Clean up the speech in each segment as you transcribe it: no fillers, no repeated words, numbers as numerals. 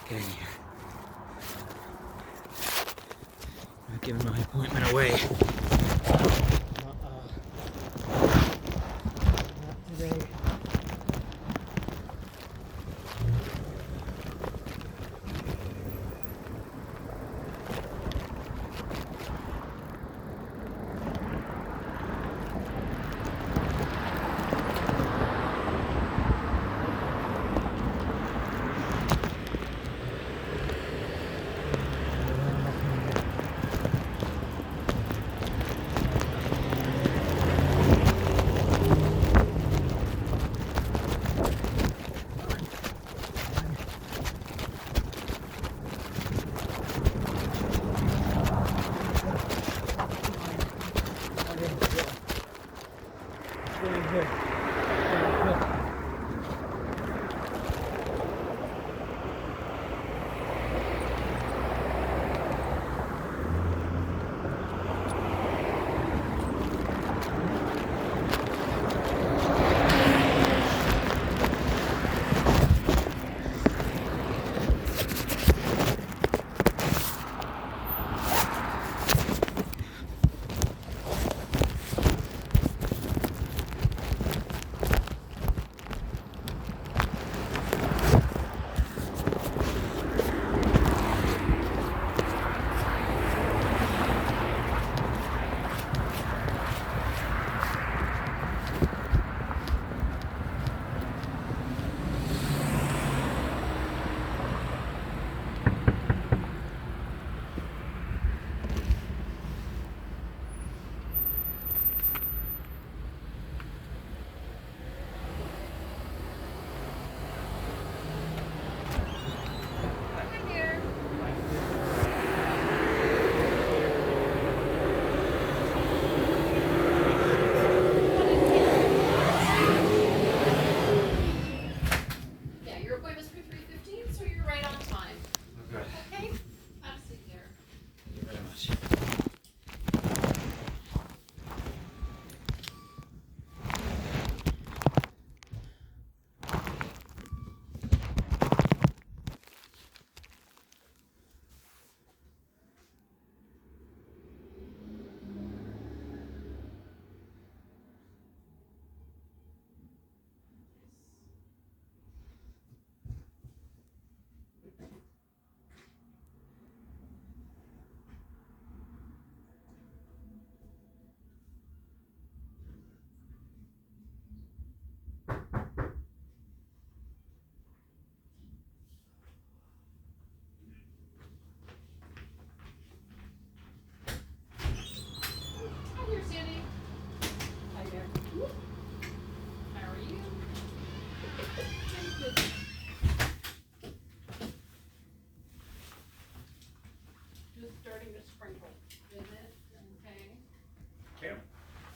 getting here. Not giving my appointment away. Not today.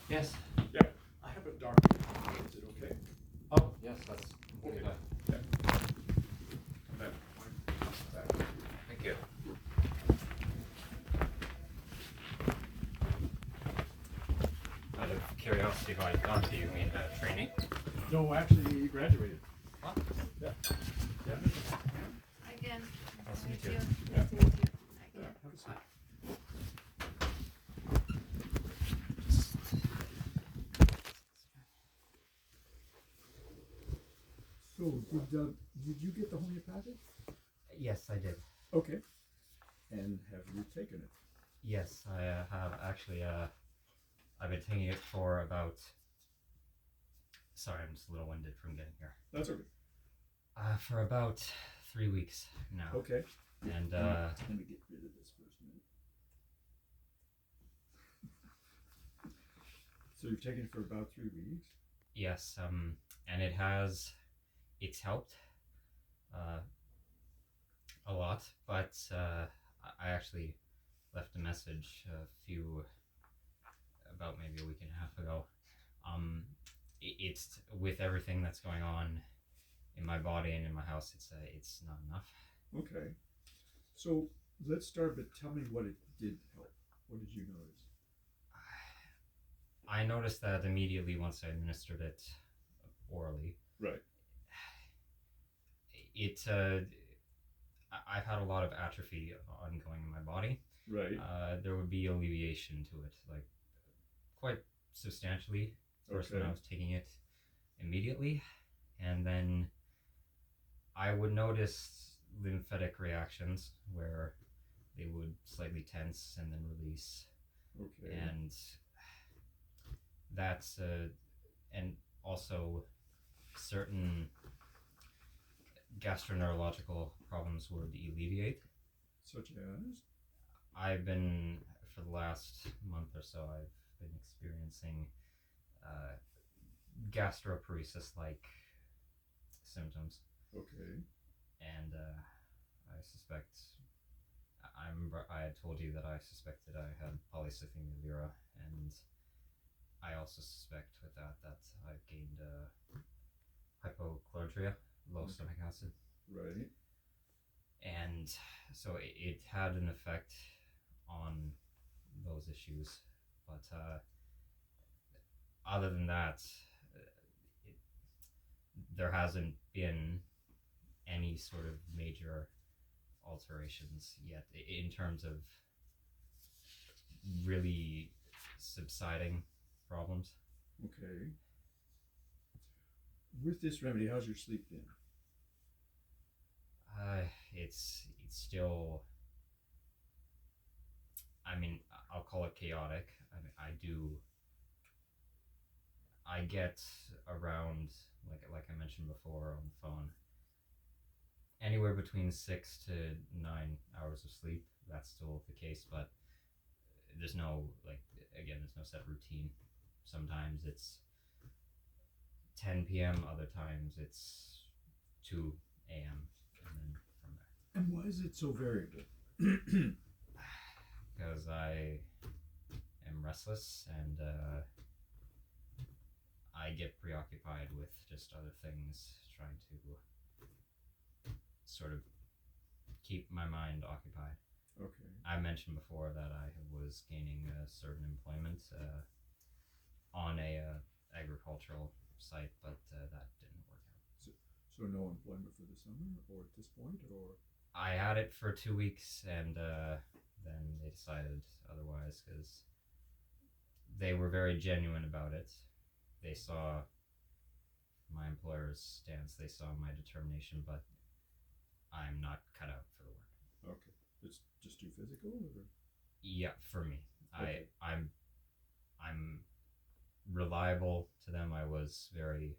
Yes. Yeah, I have a dark. Is it okay? Oh, yes, that's completely fine. Yeah. Then, that. Thank you. Out of curiosity, how I got to you mean training? No, actually, he graduated. What? Yeah. Yeah. Again. Nice to meet you. Nice to meet you. Yeah. Have a seat. So, did you get the homeopathic? Yes, I did. Okay. And have you taken it? Yes, I have actually. I've been taking it for about. Sorry, I'm just a little winded from getting here. That's okay. For about 3 weeks now. Okay. And let me get rid of this first minute. So you've taken it for about 3 weeks? yes, and it's helped a lot, but I actually left a message about maybe a week and a half ago. It's with everything that's going on in my body and in my house, it's not enough. Okay. So let's start, but tell me what it did help. What did you notice? I noticed that immediately once I administered it orally. Right. It I've had a lot of atrophy ongoing in my body. Right. There would be alleviation to it, like quite substantially. First, when I Okay. was taking it immediately, and then I would notice lymphatic reactions where they would slightly tense and then release, Okay. and that's and also certain gastroenterological problems would alleviate. Such as? I've been, for the last month or so, I've been experiencing uh, gastroparesis like symptoms, Okay. and I suspect. I remember I had told you that I suspected I had polycythemia vera, and I also suspect with that I've gained hypochlorhydria, low stomach acid, Right. and so it had an effect on those issues. But other than that, it, there hasn't been any sort of major alterations yet in terms of really subsiding problems. Okay. With this remedy, how's your sleep been? It's still. I mean, I'll call it chaotic. I mean, I get around, like I mentioned before on the phone, anywhere between 6 to 9 hours of sleep. That's still the case, but there's no there's no set routine. Sometimes it's 10 p.m. Other times it's 2 a.m. and then from there. And why is it so variable? Because I am restless and I get preoccupied with just other things, trying to sort of keep my mind occupied. Okay. I mentioned before that I was gaining a certain employment on a agricultural site, but that didn't work out. So no employment for the summer, or at this point, or? I had it for 2 weeks, and then they decided otherwise because they were very genuine about it. They saw my employer's stance, they saw my determination, but I'm not cut out for the work. Okay. It's just too physical, or? Yeah, for me. Okay. I'm reliable to them. I was very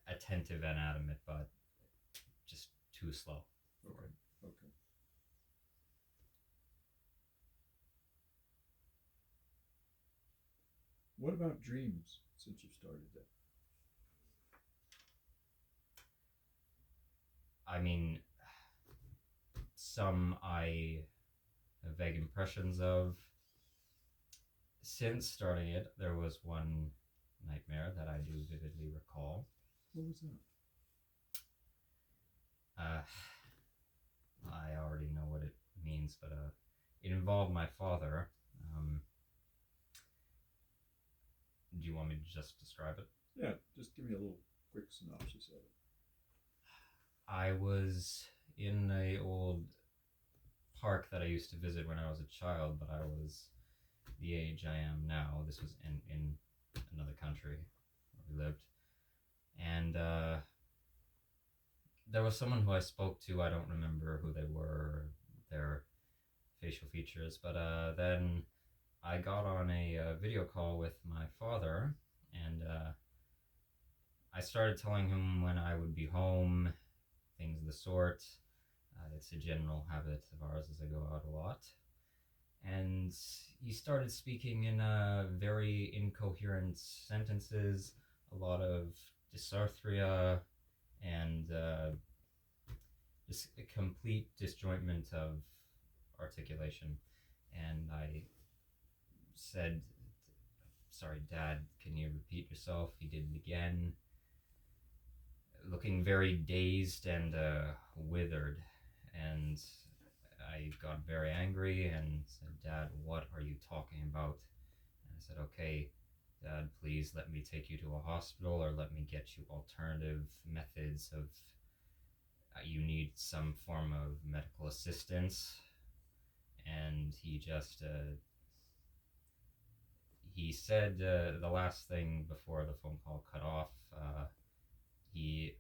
attentive and adamant, but just too slow. Okay. Okay. What about dreams since you've started that? I mean, some I have vague impressions of. Since starting it, there was one nightmare that I do vividly recall. What was that? I already know what it means, but it involved my father. Do you want me to just describe it? Yeah, just give me a little quick synopsis of it. I was in a old park that I used to visit when I was a child, but I was the age I am now. This was in another country where we lived. And there was someone who I spoke to. I don't remember who they were, their facial features, but then I got on a video call with my father, and I started telling him when I would be home, things of the sort. It's a general habit of ours as I go out a lot. And he started speaking in very incoherent sentences, a lot of dysarthria, and just a complete disjointment of articulation. And I said, "Sorry, Dad, can you repeat yourself?" He did it again, looking very dazed and withered. And I got very angry and said, "Dad, what are you talking about?" And I said, "Okay, Dad, please let me take you to a hospital, or let me get you alternative methods of you need some form of medical assistance. And he just he said the last thing before the phone call cut off, he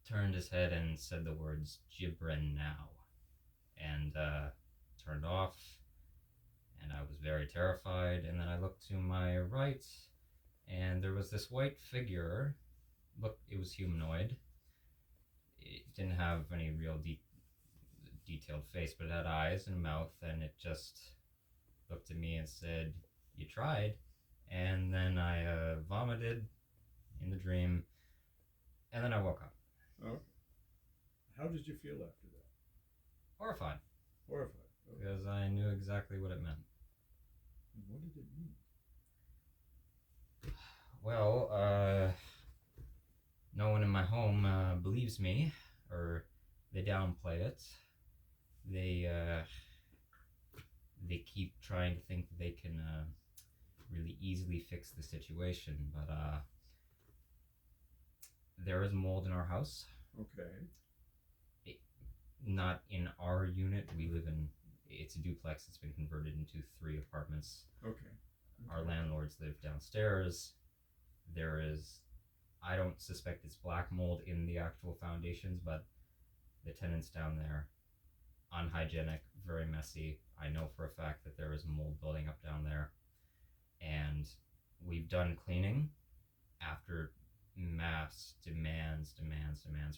turned his head and said the words "Gibran now," and turned off. And I was very terrified. And then I looked to my right, and there was this white figure. Look, it was humanoid. It didn't have any real detailed face, but it had eyes and mouth, and it just looked at me and said, "You tried." And then I vomited in the dream, and then I woke up. Okay. How did you feel after that? Horrified, Horrified. Okay. because I knew exactly what it meant. And what did it mean? Well, no one in my home believes me, or they downplay it. They keep trying to think that they can really easily fix the situation, but there is mold in our house. Okay. Not in our unit. We live in, it's a duplex. It's been converted into 3 apartments. Okay. Our landlords live downstairs. There is, I don't suspect it's black mold in the actual foundations, but the tenants down there, unhygienic, very messy. I know for a fact that there is mold building up down there. And we've done cleaning after mass demands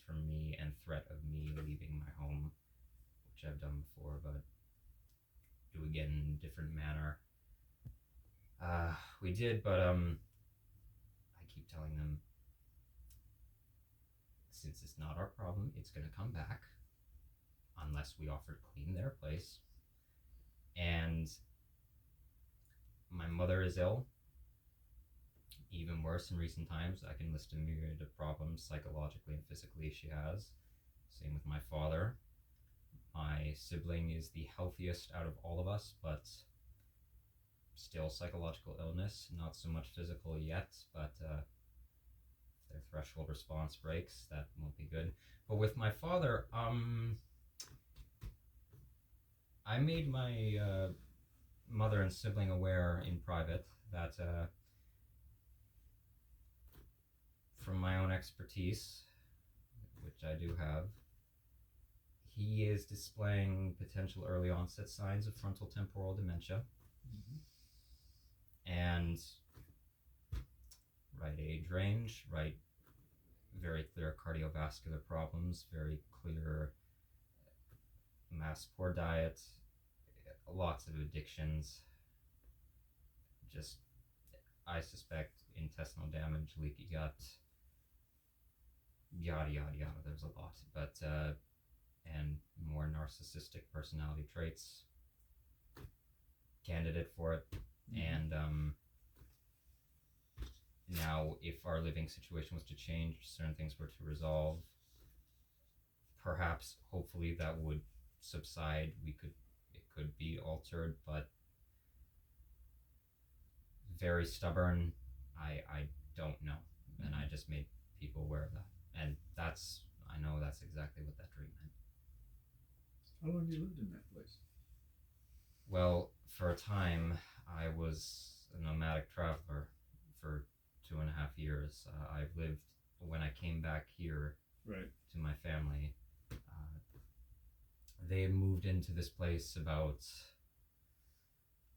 from me and threat of me leaving my home, which I've done before, but do again in a different manner. We did, but I keep telling them, since it's not our problem, it's gonna come back unless we offer to clean their place. And my mother is ill. Even worse in recent times. I can list a myriad of problems psychologically and physically she has. Same with my father. My sibling is the healthiest out of all of us, but still psychological illness. Not so much physical yet, but if their threshold response breaks, that won't be good. But with my father, I made my mother and sibling aware in private that from my own expertise, which I do have, he is displaying potential early onset signs of frontal temporal dementia. Mm-hmm. And right age range, right, very clear cardiovascular problems, very clear mass, poor diet, lots of addictions, just, I suspect, intestinal damage, leaky gut, yada yada yada, there's a lot, but and more narcissistic personality traits, candidate for it. Mm-hmm. And now if our living situation was to change, certain things were to resolve, perhaps hopefully that would subside, it could be altered, but very stubborn. I don't know, and I just made people aware of that, and I know that's exactly what that dream meant. How long you lived in that place? Well, for a time, I was a nomadic traveler for 2.5 years. I've lived, when I came back here Right. to my family, they had moved into this place about,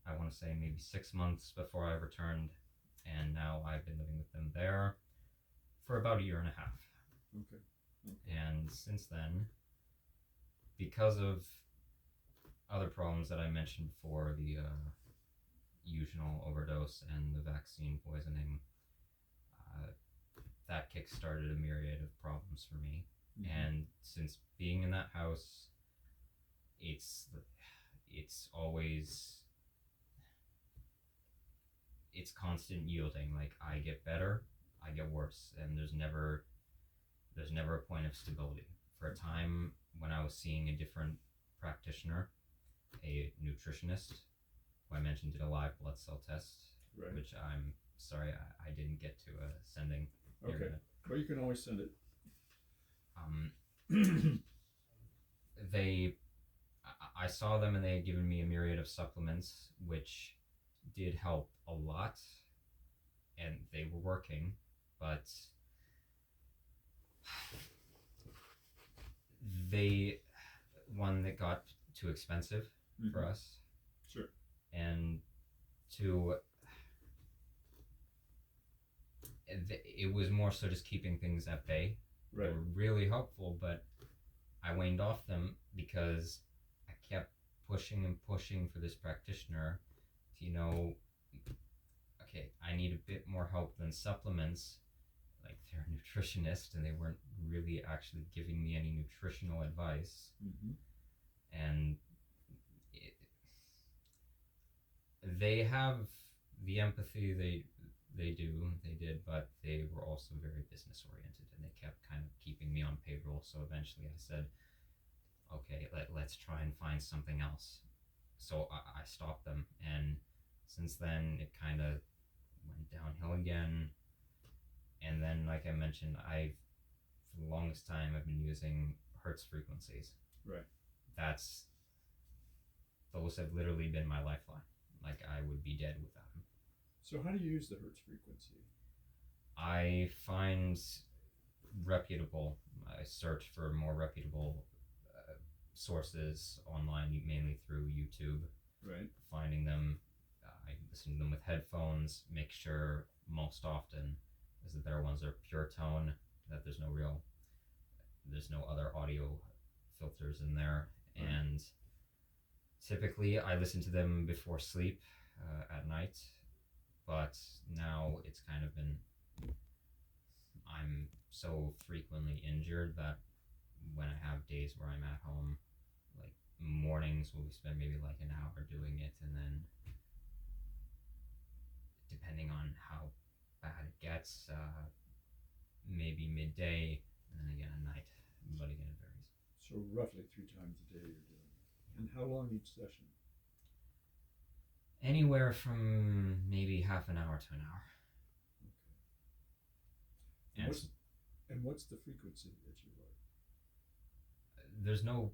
I want to say maybe 6 months before I returned, and now I've been living with them there for about 1.5 years. Okay. And since then, because of other problems that I mentioned before, the eugenol overdose and the vaccine poisoning, that kick-started a myriad of problems for me. Mm-hmm. And since being in that house, it's always, it's constant yielding. Like, I get better, I get worse, and there's never a point of stability. For a time when I was seeing a different practitioner, a nutritionist, who I mentioned did a live blood cell test, Right. which I'm sorry I didn't get to sending. Okay. Well, you can always send it. They, I saw them and they had given me a myriad of supplements, which did help a lot, and they were working, but they, one that got too expensive for us, Sure. and two, it was more so just keeping things at bay. Right. They were really helpful, but I waned off them because I kept pushing and pushing for this practitioner to, okay, I need a bit more help than supplements. Like, they're a nutritionist and they weren't really actually giving me any nutritional advice. And they have the empathy they did, but they were also very business oriented and they kept kind of keeping me on payroll. So eventually I said, okay, let's try and find something else. So I stopped them, and since then it kind of went downhill again. And then, like I mentioned, for the longest time I've been using Hertz frequencies. Right. Those have literally been my lifeline. Like, I would be dead without them. So how do you use the Hertz frequency? I find reputable. I search for more reputable sources online, mainly through YouTube. Right. Finding them, I listen to them with headphones. Make sure most often is that their ones are pure tone, that there's no other audio filters in there, Right. and typically I listen to them before sleep at night. But now it's kind of been, I'm so frequently injured that when I have days where I'm at home, like mornings we'll spend maybe like an hour doing it, and then depending on how bad it gets, maybe midday, and then again at night. But again, it varies. So roughly 3 times a day you're doing it. And how long each session? Anywhere from maybe half an hour to an hour. Okay. And And what's the frequency that you like? there's no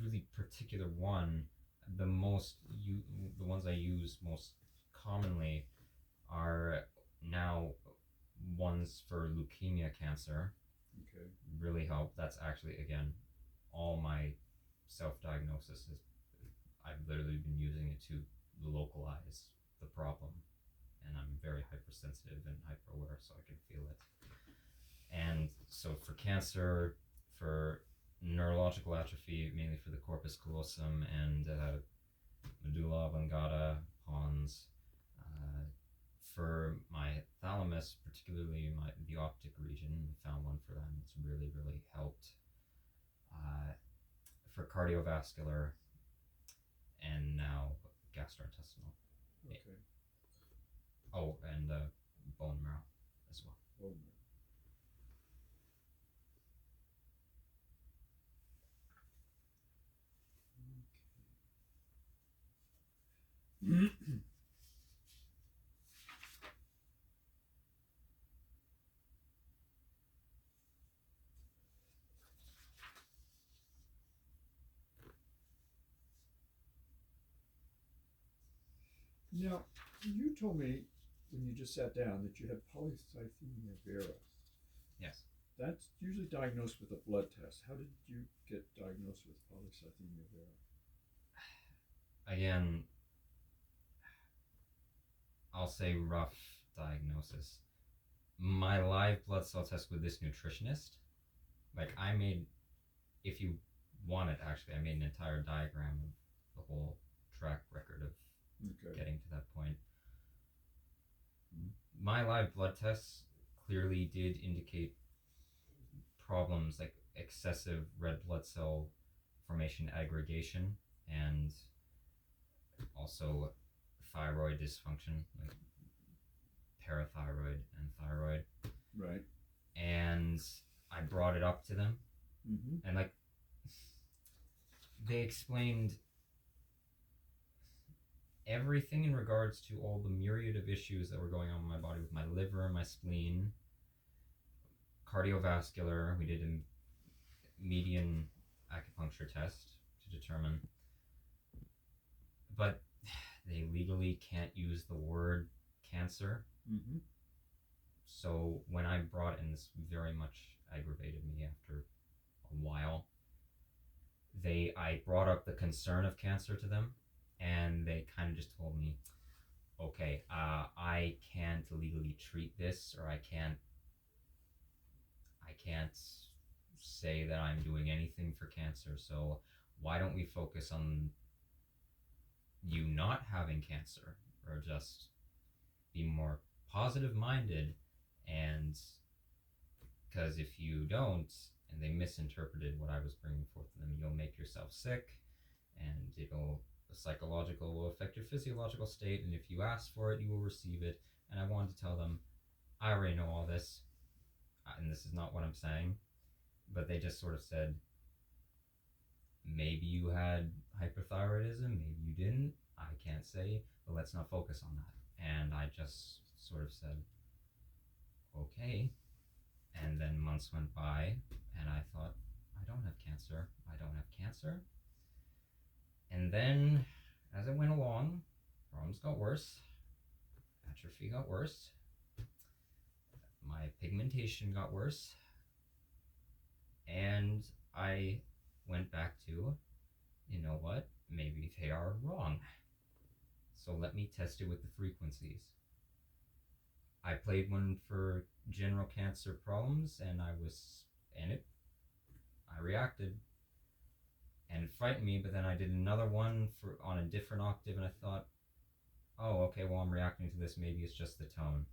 really particular one. The ones I use most commonly are now ones for leukemia cancer. Okay. Really help. That's actually, again, all my self-diagnosis is, I've literally been using it to localize the problem, and I'm very hypersensitive and hyper aware, so I can feel it. And so for cancer, for neurological atrophy, mainly for the corpus callosum and medulla oblongata, pons. For my thalamus, particularly the optic region, found one for them. It's really, really helped. For cardiovascular, and now gastrointestinal. Okay. Oh, and bone marrow as well. Oh, no. Okay. Now, you told me when you just sat down that you had polycythemia vera. Yes. That's usually diagnosed with a blood test. How did you get diagnosed with polycythemia vera? Again, I'll say rough diagnosis. My live blood cell test with this nutritionist, like I made, if you want it actually, I made an entire diagram of the whole track record of getting to that point. My live blood tests clearly did indicate problems like excessive red blood cell formation aggregation, and also thyroid dysfunction, like parathyroid and thyroid. Right. And I brought it up to them, and like they explained everything in regards to all the myriad of issues that were going on in my body with my liver, my spleen, cardiovascular. We did a median acupuncture test to determine, but they legally can't use the word cancer. Mm-hmm. So when I brought in, this very much aggravated me after a while. I brought up the concern of cancer to them, and they kind of just told me, okay, I can't legally treat this, or I can't say that I'm doing anything for cancer. So why don't we focus on you not having cancer, or just be more positive minded? And because if you don't, and they misinterpreted what I was bringing forth to them, you'll make yourself sick, and the psychological will affect your physiological state, and if you ask for it, you will receive it. And I wanted to tell them, I already know all this, and this is not what I'm saying, but they just sort of said, maybe you had hyperthyroidism, maybe you didn't, I can't say, but let's not focus on that. And I just sort of said, okay. And then months went by, and I thought, I don't have cancer. And then, as it went along, problems got worse, atrophy got worse, my pigmentation got worse, and I went back to, you know what, maybe they are wrong. So let me test it with the frequencies. I played one for general cancer problems, and I reacted, and it frightened me. But then I did another one on a different octave, and I thought, oh, okay, well, I'm reacting to this. Maybe it's just the tone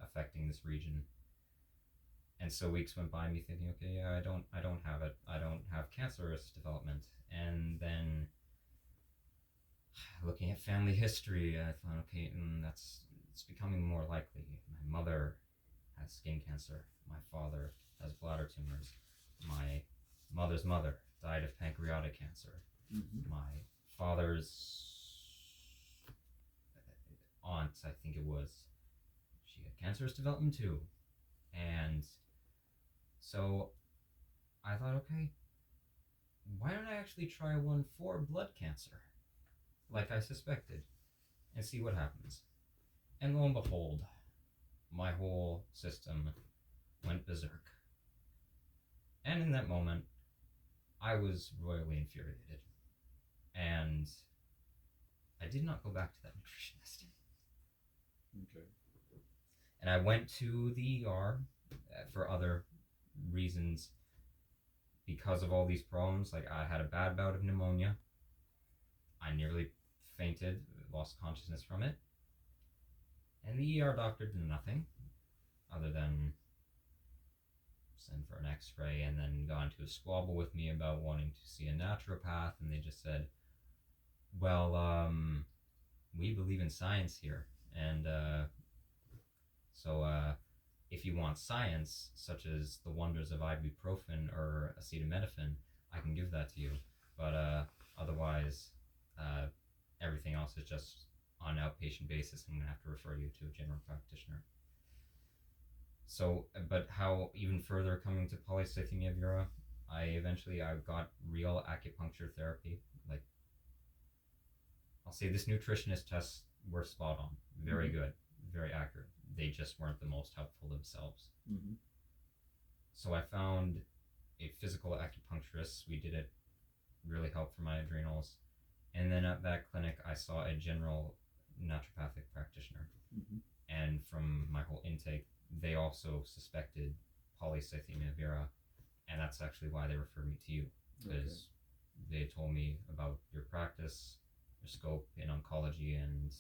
affecting this region. And so weeks went by, me thinking, okay, yeah, I don't have it. I don't have cancerous development. And then looking at family history, I thought, okay, it's becoming more likely. My mother has skin cancer. My father has bladder tumors. My mother's mother died of pancreatic cancer. Mm-hmm. My father's aunt, I think it was, she had cancerous development too. And so I thought, okay, why don't I actually try one for blood cancer, like I suspected, and see what happens. And lo and behold, my whole system went berserk. And in that moment, I was royally infuriated. And I did not go back to that nutritionist. Okay. And I went to the ER for other reasons because of all these problems. Like, I had a bad bout of pneumonia. I nearly fainted, lost consciousness from it. And the ER doctor did nothing other than send for an x-ray, and then got into a squabble with me about wanting to see a naturopath. And they just said, well, we believe in science here. And so if you want science, such as the wonders of ibuprofen or acetaminophen, I can give that to you. But otherwise, everything else is just on an outpatient basis. I'm going to have to refer you to a general practitioner. So, but how even further coming to polycythemia vera, I got real acupuncture therapy. Like, I'll say this nutritionist tests were spot on. Very good, very accurate. They just weren't the most helpful themselves. Mm-hmm. So I found a physical acupuncturist. We did it, really helped for my adrenals. And then at that clinic, I saw a general naturopathic practitioner. Mm-hmm. And from my whole intake, they also suspected polycythemia vera, and that's actually why they referred me to you, because they told me about your practice, your scope in oncology, and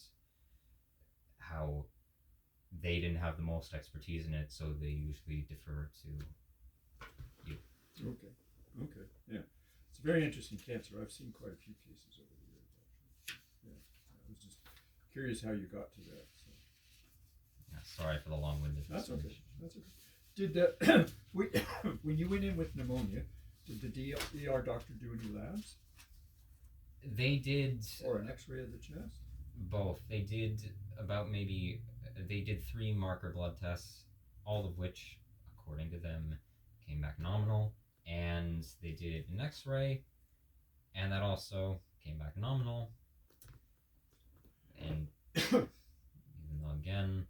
how they didn't have the most expertise in it, so they usually defer to you. Okay, yeah. It's a very interesting cancer. I've seen quite a few cases over the years, actually. Yeah, I was just curious how you got to that. So. Yeah, sorry for the long-winded explanation. That's okay. Did when you went in with pneumonia, did the ER doctor do any labs? They did. Or an X-ray of the chest? Both. They did 3 marker blood tests, all of which, according to them, came back nominal. And they did an X-ray, and that also came back nominal. And even though, again,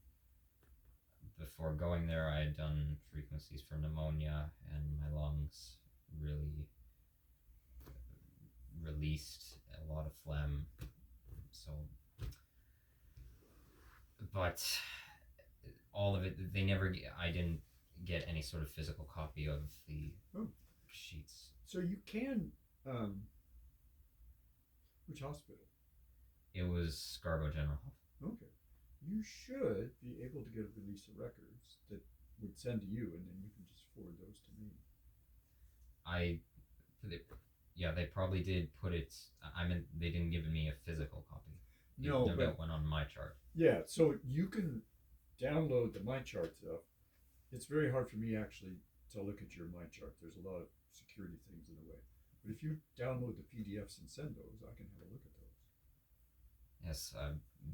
before going there, I had done frequencies for pneumonia, and my lungs really released a lot of phlegm. So, but all of it, I didn't get any sort of physical copy of the sheets. So you can, which hospital? It was Scarborough General Health. Okay. You should be able to get a release of records that would send to you, and then you can just forward those to me. They probably did put it. They didn't give me a physical copy. No, but but went on my chart. Yeah, so you can download the MyChart stuff. It's very hard for me actually to look at your MyChart. There's a lot of security things in the way. But if you download the PDFs and send those, I can have a look at those. Yes,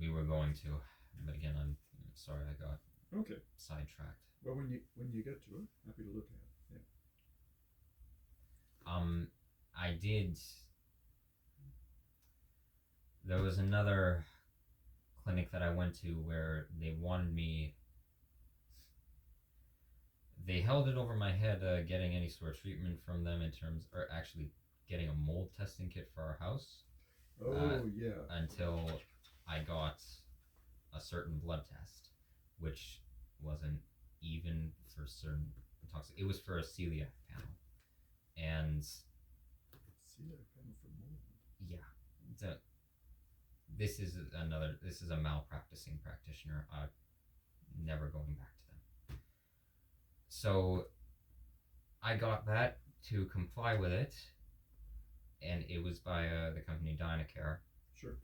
we were going to, but again, I'm sorry I got sidetracked. Well, when you get to it, happy to look at it. Yeah. I did. There was another clinic that I went to where they wanted me. They held it over my head getting any sort of treatment from them in terms, or actually getting a mold testing kit for our house. Yeah. Until I got a certain blood test, which wasn't even for certain toxic. It was for a celiac panel, and celiac panel for mold. Yeah, this is a malpracticing practitioner. I'm never going back to them. So I got that to comply with it, and it was by the company Dynacare. Sure.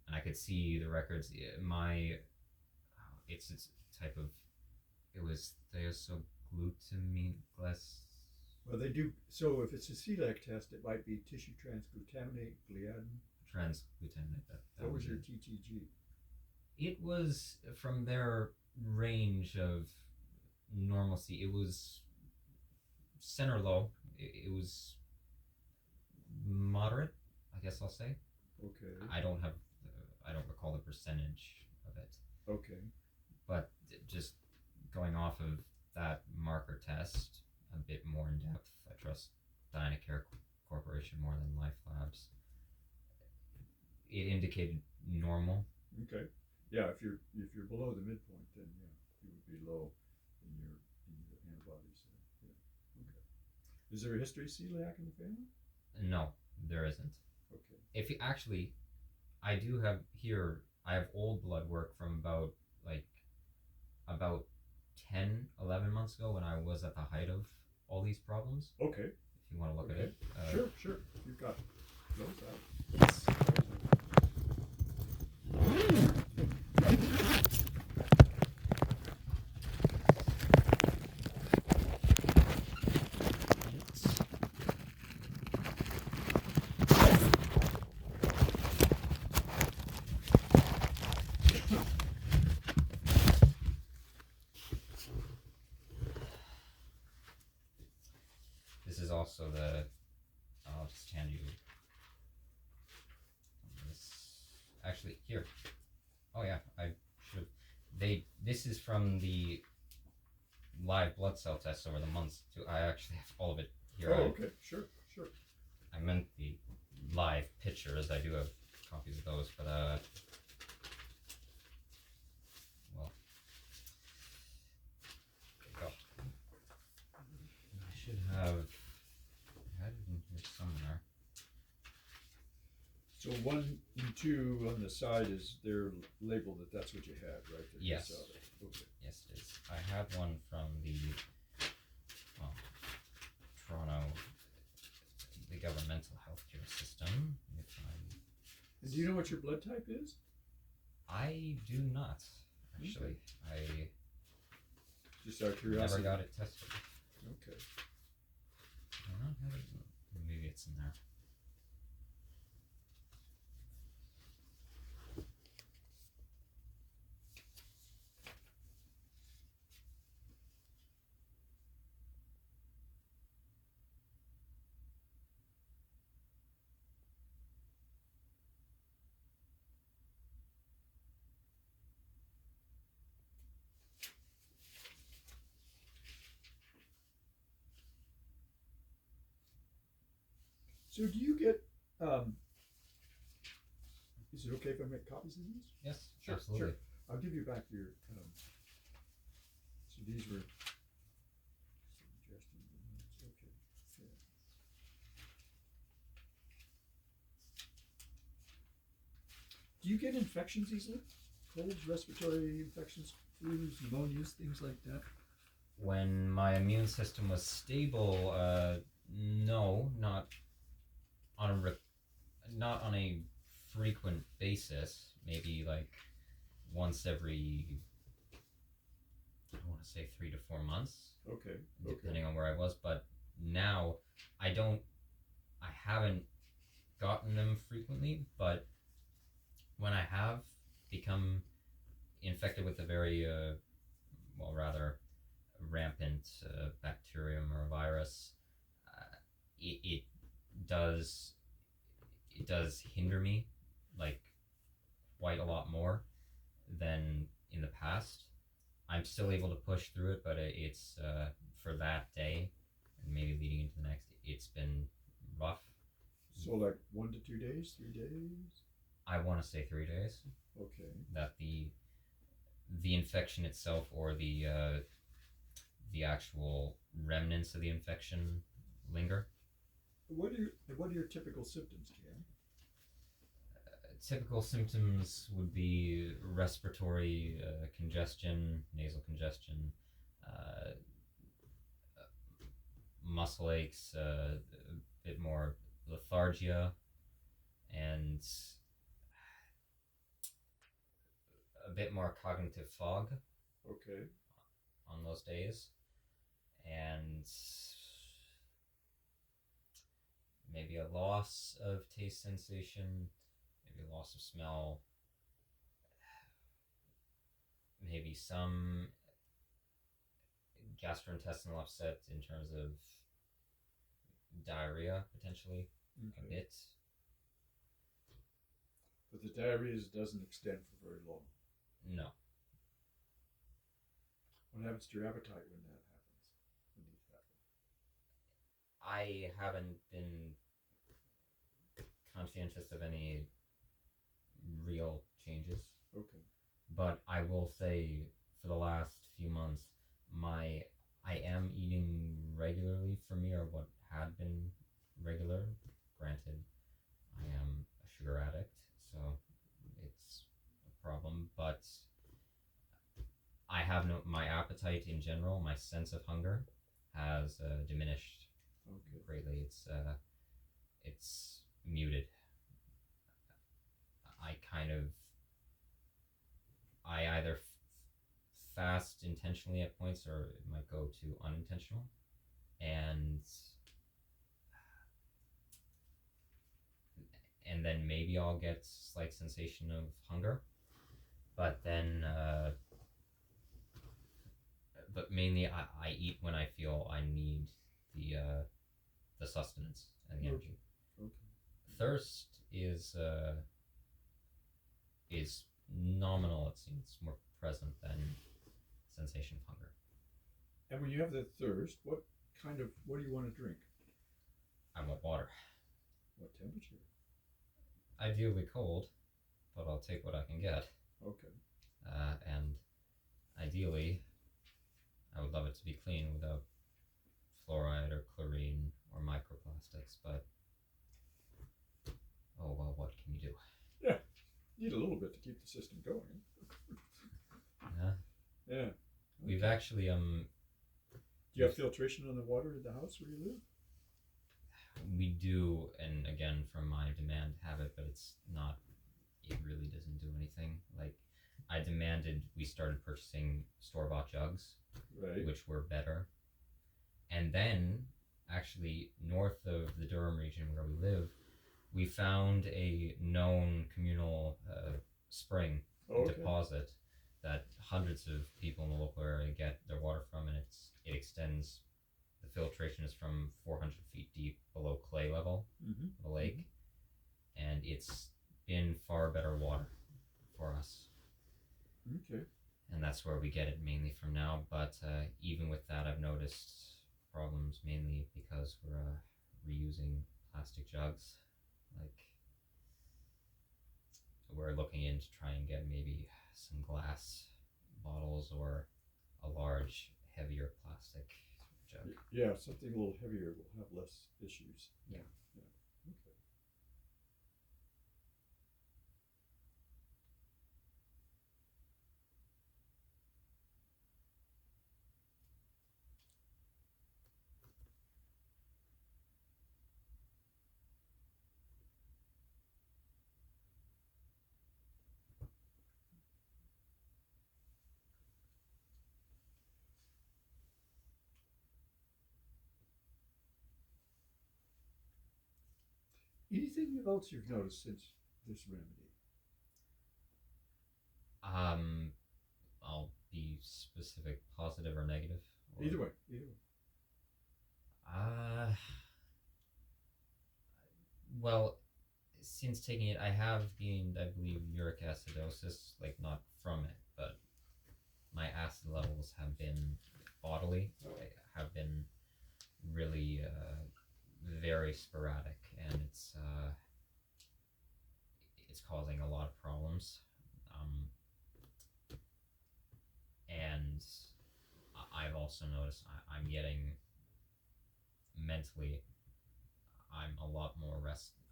And I could see the records. It's type of, it was thiosoglutamine glass. Well, they do. So if it's a celiac test, it might be tissue transglutaminate gliadin. Transglutaminate. What was your TTG? It was from their range of normalcy. It was center low. It was moderate, I guess I'll say. Okay. I don't recall the percentage of it. Okay. But just going off of that marker test a bit more in depth, I trust Dynacare Corporation more than Life Labs. It indicated normal. Okay. Yeah, if you're below the midpoint, then yeah, you would be low in your antibodies. Yeah. Okay. Is there a history of celiac in the family? No, there isn't. Okay. If you actually, I do have here. I have old blood work from about 10, 11 months ago when I was at the height of all these problems. Okay. If you want to look at it. Sure. You've got those out. This is also I'll just hand you this. Actually, here. Oh yeah, I should. This is from the live blood cell tests over the months too. I actually have all of it here. Oh, okay. Sure. I meant the live pictures. I do have copies of those, but well, there you go. I should have had it in here somewhere. So 1 and 2 on the side they're labeled that's what you had, right? Yes. Okay. Yes, it is. I have one from the Toronto, the governmental healthcare system. And do you know what your blood type is? I do not, actually. Okay. Just out of curiosity. Never got it tested. Okay. I don't have it. Maybe it's in there. So do you get? Is it okay if I make copies of these? Yes, Sure, absolutely. sure. I'll give you back your. So these were suggestions. Okay. Yeah. Do you get infections easily? Colds, respiratory infections, flus, pneumonias, things like that? When my immune system was stable, no, on a not on a frequent basis. Maybe like once every, I want to say 3 to 4 months, Okay. depending on where I was. But now I don't, I haven't gotten them frequently. But when I have become infected with a very, well, rather rampant bacterium or virus, it does it does hinder me like quite a lot more than in the past. I'm still able to push through it, but it's for that day and maybe leading into the next. It's been rough. So like 1 to 2 days, 3 days. I want to say 3 days. Okay. That the infection itself or the actual remnants of the infection linger. What are your typical symptoms, Cam? Typical symptoms would be respiratory congestion, nasal congestion, uh, muscle aches, a bit more lethargia, and a bit more cognitive fog Okay. on those days, and maybe a loss of taste sensation, maybe a loss of smell, maybe some gastrointestinal upset in terms of diarrhea, potentially a Okay. bit. But the diarrhea doesn't extend for very long. No. What happens to your appetite when that happens? When these happen? I haven't been conscientious of any real changes, Okay. but I will say for the last few months, I am eating regularly for me, or what had been regular. Granted, I am a sugar addict, so it's a problem, but I have no, my appetite in general, my sense of hunger has diminished Okay. greatly. It's muted. I kind of, I either fast intentionally at points, or it might go to unintentional, and then maybe I'll get slight sensation of hunger, but then but mainly I eat when I feel I need the sustenance and the energy. Okay. Thirst is nominal. It seems more present than sensation of hunger. And when you have the thirst, what do you want to drink? I want water. What temperature? Ideally cold, but I'll take what I can get. Okay. And ideally, I would love it to be clean without fluoride or chlorine or microplastics, but oh well, what can you do? Yeah. Need a little bit to keep the system going. Yeah. Yeah. We've actually Do you have filtration on the water in the house where you live? we do, and again from my demand have it, but it's not, it really doesn't do anything. Like I demanded, we started purchasing store-bought jugs, Right. which were better, and then actually north of the Durham region where we live, we found a known communal spring Okay. deposit that hundreds of people in the local area get their water from, and it extends. The filtration is from 400 feet deep below clay level Mm-hmm. of the lake, and it's been far better water for us. Okay. And that's where we get it mainly from now. But even with that, I've noticed problems mainly because we're reusing plastic jugs. Like, we're looking into try and get maybe some glass bottles or a large, heavier plastic jug. Yeah, something a little heavier will have less issues. Yeah. Yeah. Okay. Anything else you've noticed since this remedy? I'll be specific, positive or negative. Or, Either way, either way. Well, since taking it, I have gained, I believe, uric acidosis, like not from it, but my acid levels have been bodily, have been really very sporadic, and it's causing a lot of problems. And I've also noticed I'm getting mentally, I'm a lot more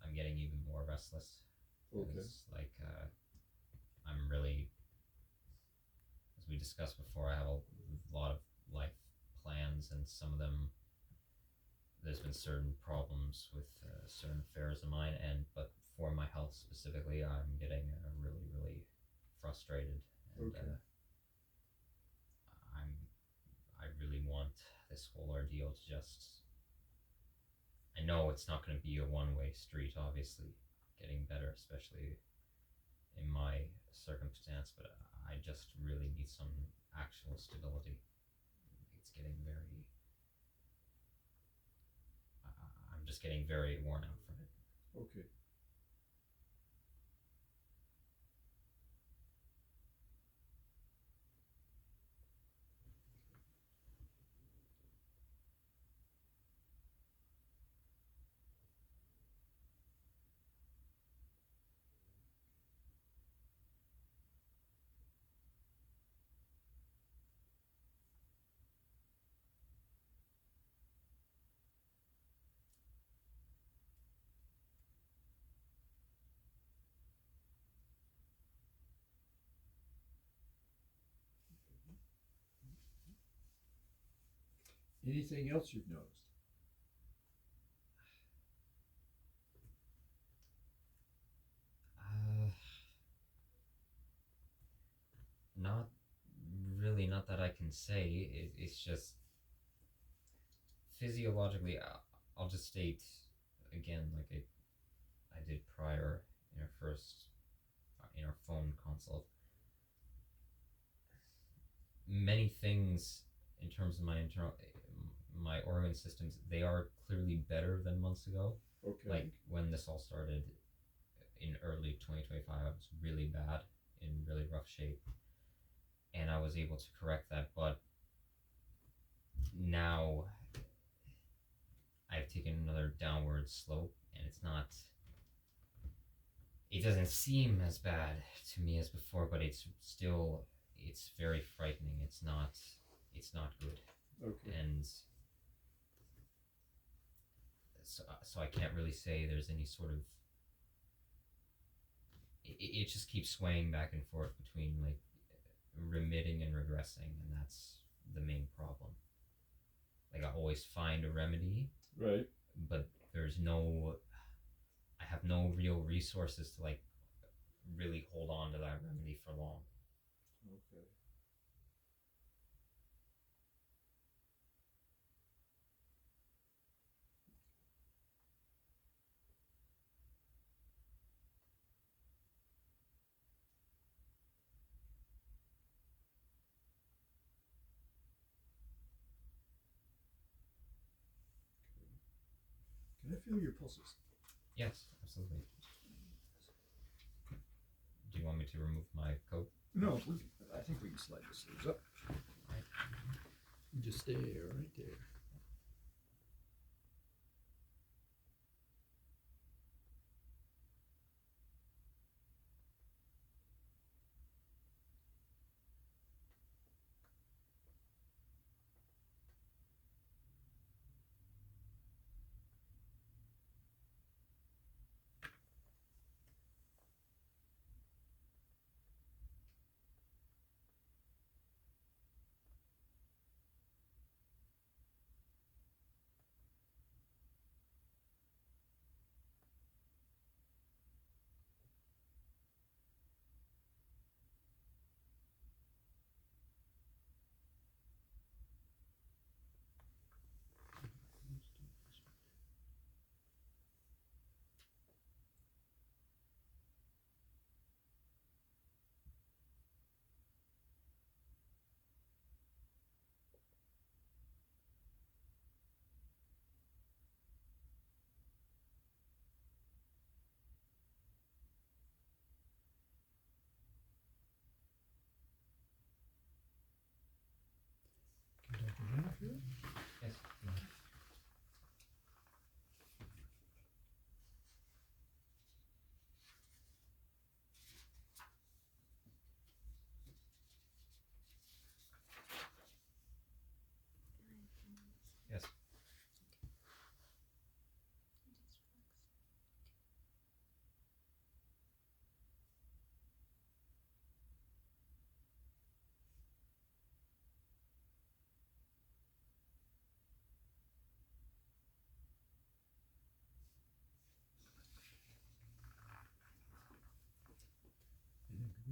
I'm getting even more restless. Okay. It's like I'm really, as we discussed before, I have a lot of life plans, and some of them, there's been certain problems with certain affairs of mine, but for my health specifically, I'm getting really, really frustrated. And, Okay. I really want this whole ordeal to just. I know it's not going to be a one-way street, obviously, getting better, especially in my circumstance, but I just really need some actual stability. It's getting very. I'm just getting very worn out from it. Okay. Anything else you've noticed? Not really, not that I can say. It's just physiologically. I'll just state again, like I did prior in our first in our phone consult. Many things in terms of my organ systems, they are clearly better than months ago. Okay. Like when this all started in early 2025, I was really bad, in really rough shape, and I was able to correct that. But now I've taken another downward slope, and it doesn't seem as bad to me as before, but it's very frightening. It's not good. Okay. And so I can't really say there's any sort of, it just keeps swaying back and forth between like remitting and regressing, and that's the main problem. Like, I always find a remedy, Right. but I have no real resources to like really hold on to that remedy for long. Okay. Can I feel your pulses? Yes, absolutely. Do you want me to remove my coat? No, I think we can slide the sleeves up. Right. Just stay right there.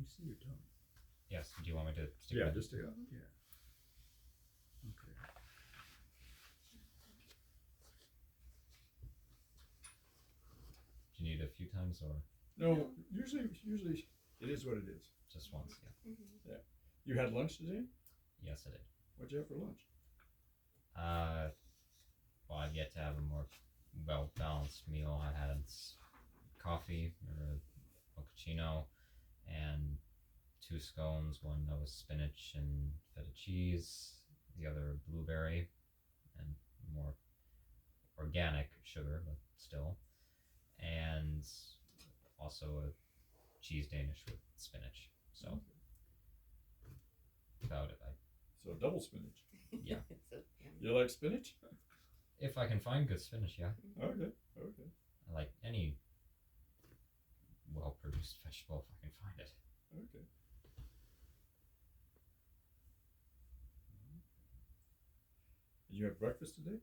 see your tongue. Yes. Do you want me to stick Yeah, it? just stick it up. Yeah. Okay. Do you need it a few times or No, usually it is what it is. just once? Yeah. You had lunch today? Yes, I did. What'd you have for lunch? Well, I've yet to have a more well balanced meal. I had coffee or a cappuccino and 2 scones. One that was spinach and feta cheese, the other blueberry and more organic sugar, but still. And also a cheese Danish with spinach. So about it. So double spinach. Yeah. You like spinach? If I can find good spinach, yeah. Okay. I like any well-produced vegetable if I can find it. Okay. Did you have breakfast today?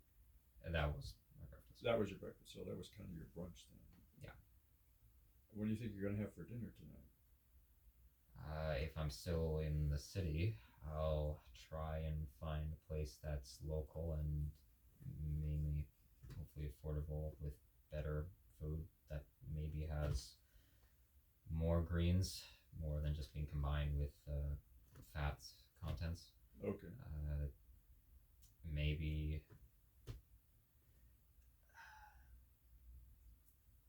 And that was my breakfast. That was your breakfast, so that was kind of your brunch then. Yeah. What do you think you're gonna have for dinner tonight? If I'm still in the city, I'll try and find a place that's local and mainly hopefully affordable with better food that maybe has more greens, more than just being combined with fat contents. Okay.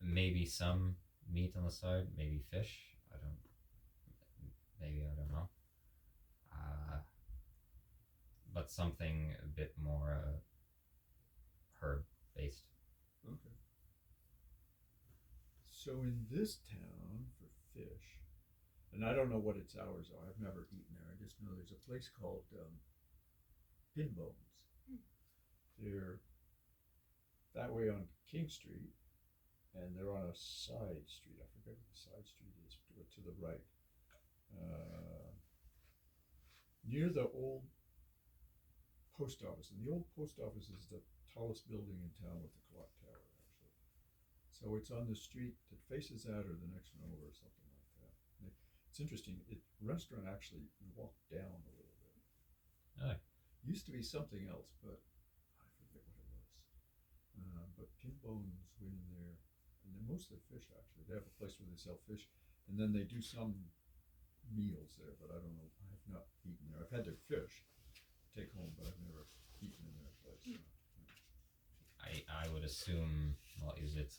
Maybe some meat on the side, maybe fish. I don't know. But something a bit more herb based. Okay. So in this town for fish, and I don't know what its hours are. I've never eaten there. I just know there's a place called Pinbones. They're that way on King Street, and they're on a side street. I forget what the side street is, but to the right, near the old post office. And the old post office is the tallest building in town with the clock tower, actually. So it's on the street that faces that or the next one over or something like that. It's interesting. Restaurant actually, you walk down a little bit. Oh. Used to be something else, but I forget what it was. But Pinbones went in there, and they're mostly fish actually. They have a place where they sell fish, and then they do some meals there, but I don't know. I have not eaten there. I've had their fish take home, but I've never eaten in their place. So, I would assume, well, is it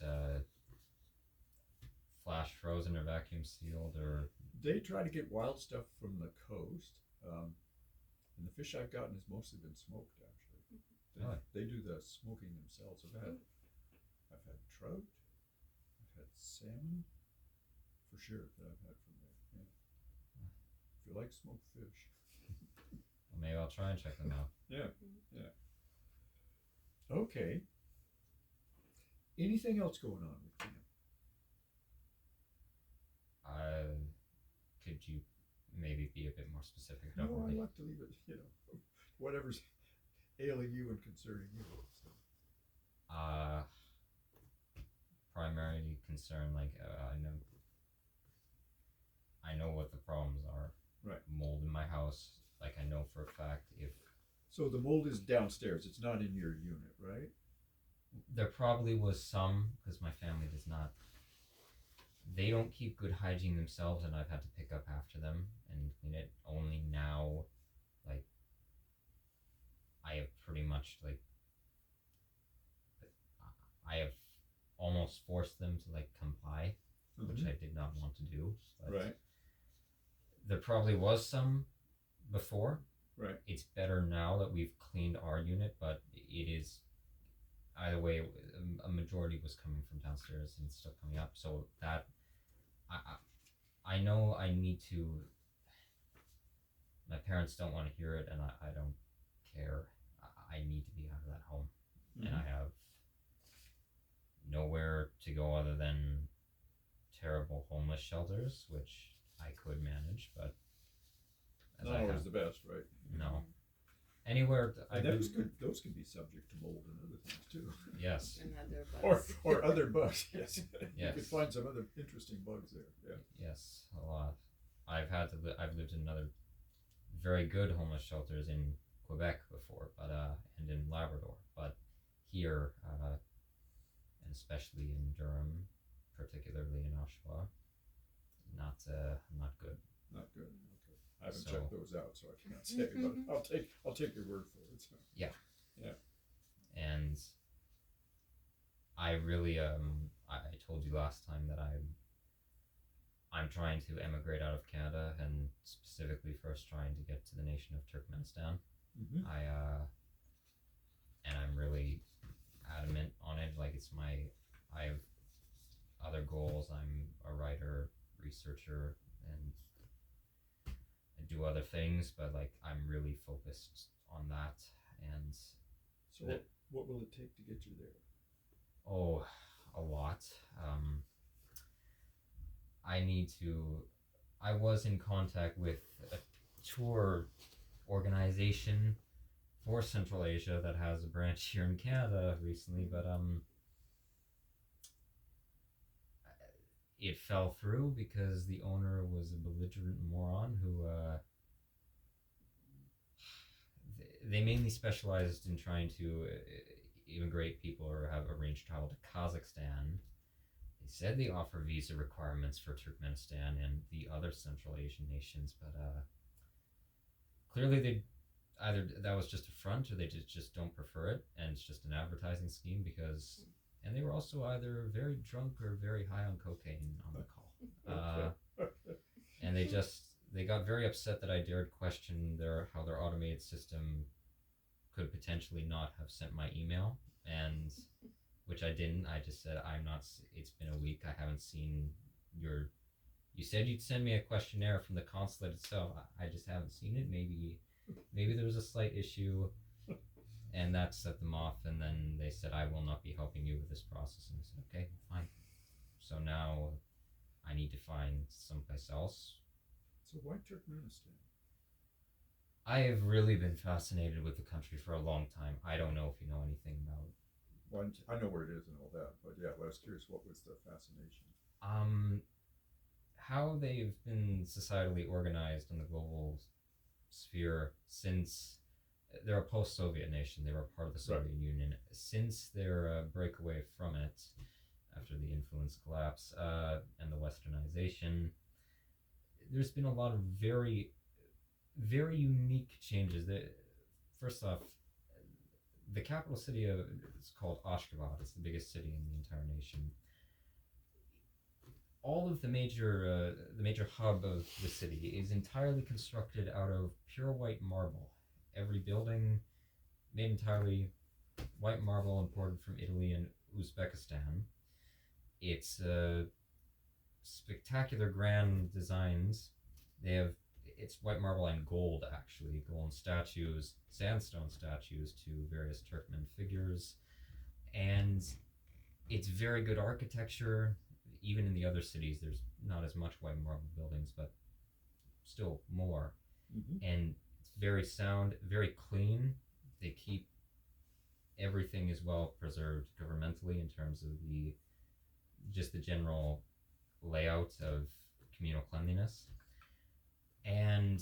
flash frozen or vacuum sealed or? They try to get wild stuff from the coast, and the fish I've gotten has mostly been smoked. Actually, they do the smoking themselves. I've had trout, I've had salmon, for sure that I've had from there. Yeah. If you like smoked fish. Well, maybe I'll try and check them out. Yeah. Okay. Anything else going on with camp? Could you maybe be a bit more specific? No, I like to leave it, whatever's ailing you and concerning you. So. Primarily concerned, like I know what the problems are. Right. Mold in my house. Like I know for a fact if. So the mold is downstairs. It's not in your unit, right? There probably was some because my family does not. They don't keep good hygiene themselves, and I've had to pick up after them and clean it. Only now, like, I have pretty much I have almost forced them to comply, which I did not want to do. But right. There probably was some before. Right. It's better now that we've cleaned our unit, but it is either way. A majority was coming from downstairs and still coming up. So that I know I need to. My parents don't want to hear it, and I don't care. I need to be out of that home, and I have nowhere to go other than terrible homeless shelters, which I could manage, but not always the best, right? No. Anywhere those can be subject to mold and other things too. Yes. And other bugs. or other bugs. Yes. Yes. You could find some other interesting bugs there. Yeah. Yes, a lot. I've lived in another very good homeless shelters in Quebec before, but and in Labrador, but here, and especially in Durham, particularly in Oshawa, not good. Not good. Okay. I haven't So- checked those out, so I can't say, but I'll take your word for it. So. And I really I told you last time that I'm trying to emigrate out of Canada, and specifically first trying to get to the nation of Turkmenistan. Mm-hmm. And I'm really adamant on it. Like I have other goals. I'm a writer, researcher, and I do other things, but like I'm really focused on that. And So what will it take to get you there? oh, a lot. I was in contact with a tour organization for Central Asia that has a branch here in Canada recently, but it fell through because the owner was a belligerent moron who they mainly specialized in trying to immigrate people or have arranged travel to Kazakhstan. They said they offer visa requirements for Turkmenistan and the other Central Asian nations, but clearly they either that was just a front or they just don't prefer it, and it's just an advertising scheme because. And they were also either very drunk or very high on cocaine on the call. And they got very upset that I dared question how their automated system could potentially not have sent my email, and which I didn't. I just said, it's been a week, I haven't seen you said you'd send me a questionnaire from the consulate itself. I just haven't seen it. Maybe there was a slight issue. And that set them off, and then they said, I will not be helping you with this process. And I said, okay, fine. So now I need to find someplace else. So why Turkmenistan? I have really been fascinated with the country for a long time. I don't know if you know anything about it. Well, I know where it is and all that, but yeah, I was curious, what was the fascination? How they've been societally organized in the global sphere since they're a post-Soviet nation. They were part of the Soviet Union. Since their breakaway from it, after the influence collapse and the westernization, there's been a lot of very, very unique changes. First off, the capital city is called Ashgabat. It's the biggest city in the entire nation. All of the major hub of the city is entirely constructed out of pure white marble. Every building made entirely white marble, imported from Italy and Uzbekistan. It's spectacular, grand designs. It's white marble and gold, actually. Golden statues, sandstone statues to various Turkmen figures. And it's very good architecture. Even in the other cities, there's not as much white marble buildings, but still more. Mm-hmm. And very sound, very clean. They keep everything is well preserved governmentally in terms of the general layout of communal cleanliness. And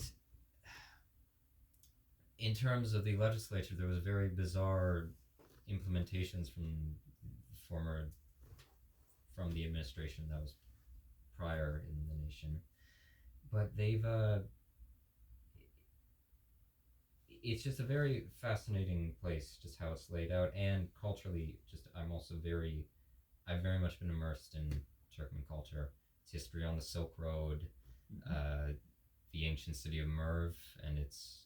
in terms of the legislature, there was very bizarre implementations from the administration that was prior in the nation. But they've it's just a very fascinating place, just how it's laid out, and culturally, I've very much been immersed in Turkmen culture, its history on the Silk Road, the ancient city of Merv, and it's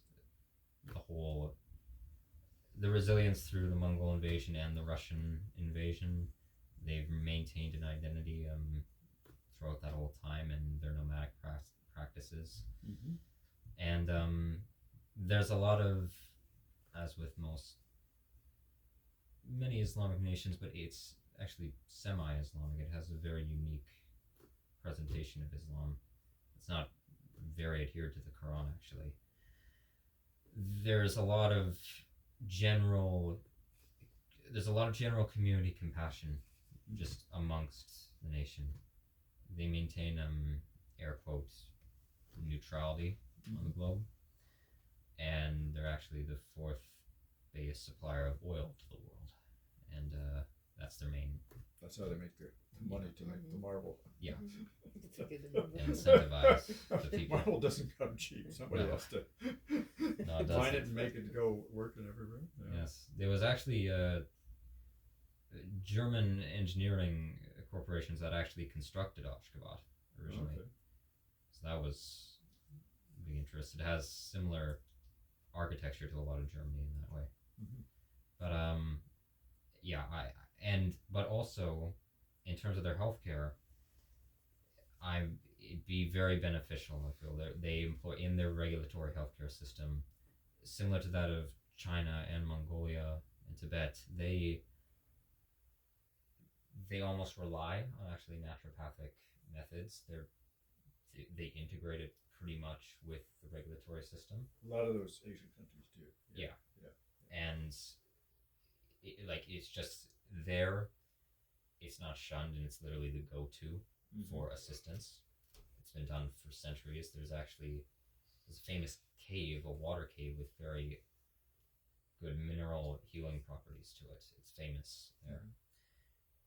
the resilience through the Mongol invasion and the Russian invasion. They've maintained an identity throughout that whole time, and their nomadic practices. Mm-hmm. And there's a lot of, as with many Islamic nations, but it's actually semi-Islamic. It has a very unique presentation of Islam. It's not very adhered to the Quran, actually. There's a lot of general community compassion just amongst the nation. They maintain air quotes neutrality on the globe, and they're actually the fourth biggest supplier of oil to the world, and that's their main. That's how they make the money to make the marble. Yeah. It's a good number. And incentivize the people. Marble doesn't come cheap. Somebody No. has to No, it find it doesn't. and make it go work in every room. Yeah. Yes, there was actually German engineering corporations that actually constructed Ashgabat originally. Okay. So that was big interest. It has similar architecture to a lot of Germany in that way. Mhm. But yeah, but also in terms of their healthcare, it'd be very beneficial. I feel they employ in their regulatory healthcare system, similar to that of China and Mongolia and Tibet. They almost rely on actually naturopathic methods. They integrate it pretty much with the regulatory system. A lot of those Asian countries do. Yeah. Yeah. And it's just there. It's not shunned, and it's literally the go-to for assistance. It's been done for centuries. There's a famous cave, a water cave with very good mineral healing properties to it. It's famous there.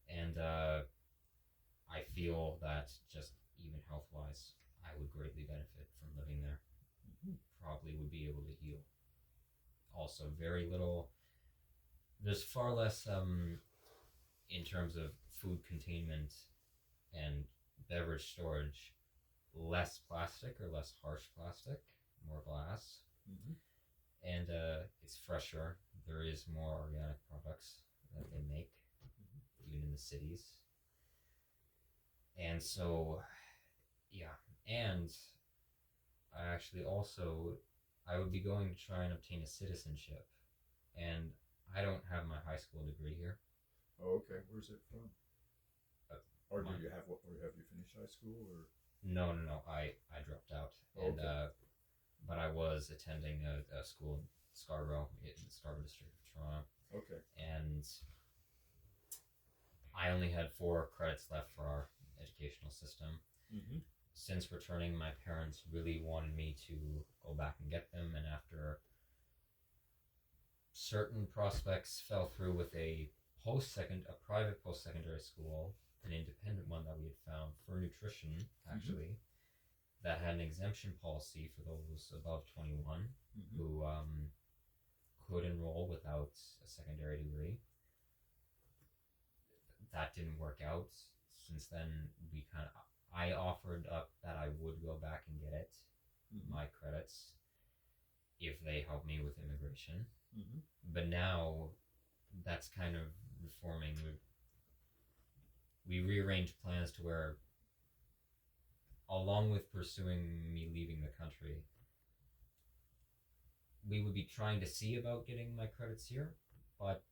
And I feel that just even health-wise, I would greatly benefit from living there. Probably would be able to heal. Also, very little. There's far less in terms of food containment and beverage storage. Less plastic or less harsh plastic, more glass, and it's fresher. There is more organic products that they make, even in the cities. And so, yeah, and I actually also, I would be going to try and obtain a citizenship, and I don't have my high school degree here. Oh, okay. Where's it from? Or Mine. do you have what? Or have you finished high school? Or No. I dropped out, and Okay. but I was attending a school in Scarborough, in the Scarborough district of Toronto, okay. and I only had 4 credits left for our educational system. Since returning, my parents really wanted me to go back and get them, and after certain prospects fell through with a private post-secondary school, an independent one that we had found for nutrition, actually, that had an exemption policy for those above 21 who could enroll without a secondary degree. That didn't work out. Since then, I offered up that I would go back and get it, my credits, if they help me with immigration. But now, that's kind of reforming. We rearranged plans to where, along with pursuing me leaving the country, we would be trying to see about getting my credits here, but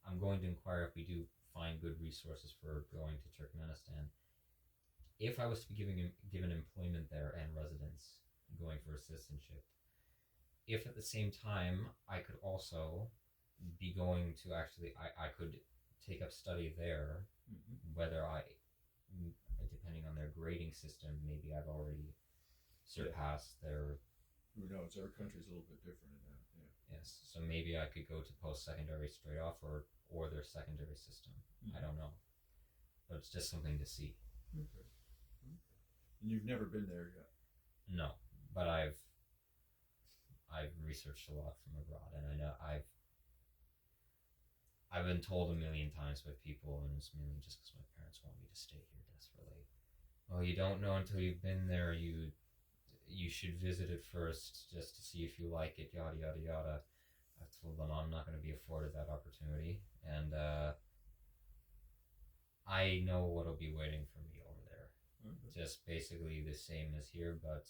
I'm going to inquire if we do find good resources for going to Turkmenistan. If I was to be given employment there and residence, going for a citizenship, if at the same time I could also be going to I could take up study there, whether depending on their grading system, maybe I've already surpassed their. Who knows? Every country's a little bit different in that. Yeah. Yes, so maybe I could go to post-secondary straight off, or their secondary system. I don't know, but it's just something to see. Okay. And you've never been there yet? No, but I've researched a lot from abroad, and I know I've been told a million times by people, and it's mainly just because my parents want me to stay here desperately. Well, you don't know until you've been there. You should visit it first just to see if you like it, yada yada yada. I told them I'm not going to be afforded that opportunity, and I know what'll be waiting for me over there. Just basically the same as here, but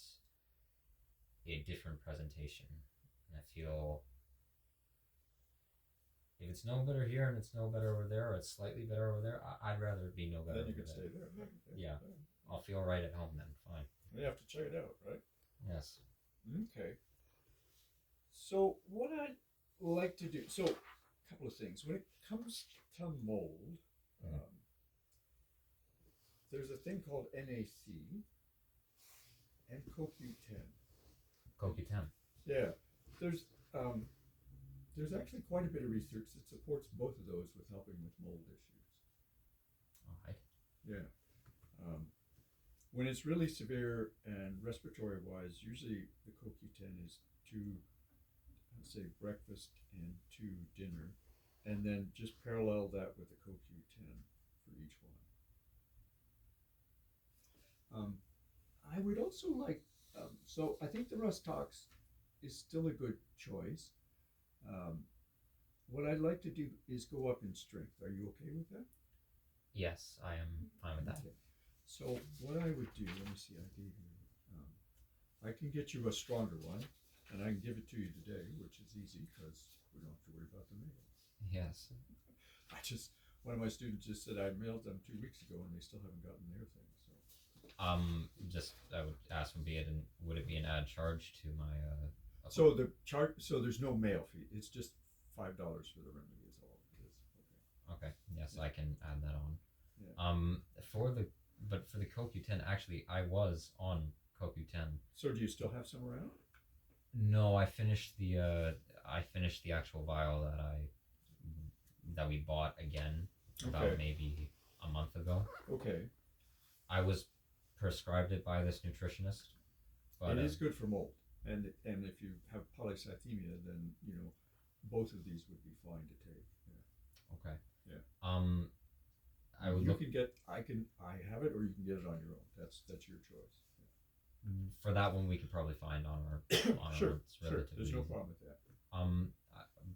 a different presentation. And I feel if it's no better here and it's no better over there, or it's slightly better over there, I'd rather it be no better. Then you over can there. stay there. Yeah. I'll feel right at home then. Fine. You have to check it out, right? Yes. Okay. So what I'd like to do, so a couple of things. When it comes to mold, there's a thing called NAC, and CoQ10. CoQ10. Yeah, there's actually quite a bit of research that supports both of those with helping with mold issues. All right. Yeah. When it's really severe and respiratory wise, usually the CoQ10 is 2, let's say, breakfast and 2 dinner, and then just parallel that with the CoQ10 for each one. I would also like, so I think the Rust Tox is still a good choice. What I'd like to do is go up in strength. Are you okay with that? Yes, I am fine with that. Okay. So what I would do, let me see, I gave you, I can get you a stronger one, and I can give it to you today, which is easy because we don't have to worry about the mail. Yes. One of my students just said I mailed them 2 weeks ago and they still haven't gotten their thing. So. Just I would ask would it be an add charge to my So the chart, so there's no mail fee. It's just $5 for the remedy is all it is. Okay. Yes, yeah. I can add that on. Yeah. For the CoQ10, actually, I was on CoQ10. So do you still have some around? No, I finished the actual vial that we bought again about maybe a month ago. Okay. I was prescribed it by this nutritionist. But it is good for mold, and if you have polycythemia, then both of these would be fine to take. Yeah. Okay. Yeah. I have it, or you can get it on your own. That's your choice. Yeah. For that one, we could probably find on our sure. It's relatively There's no easy. problem with that.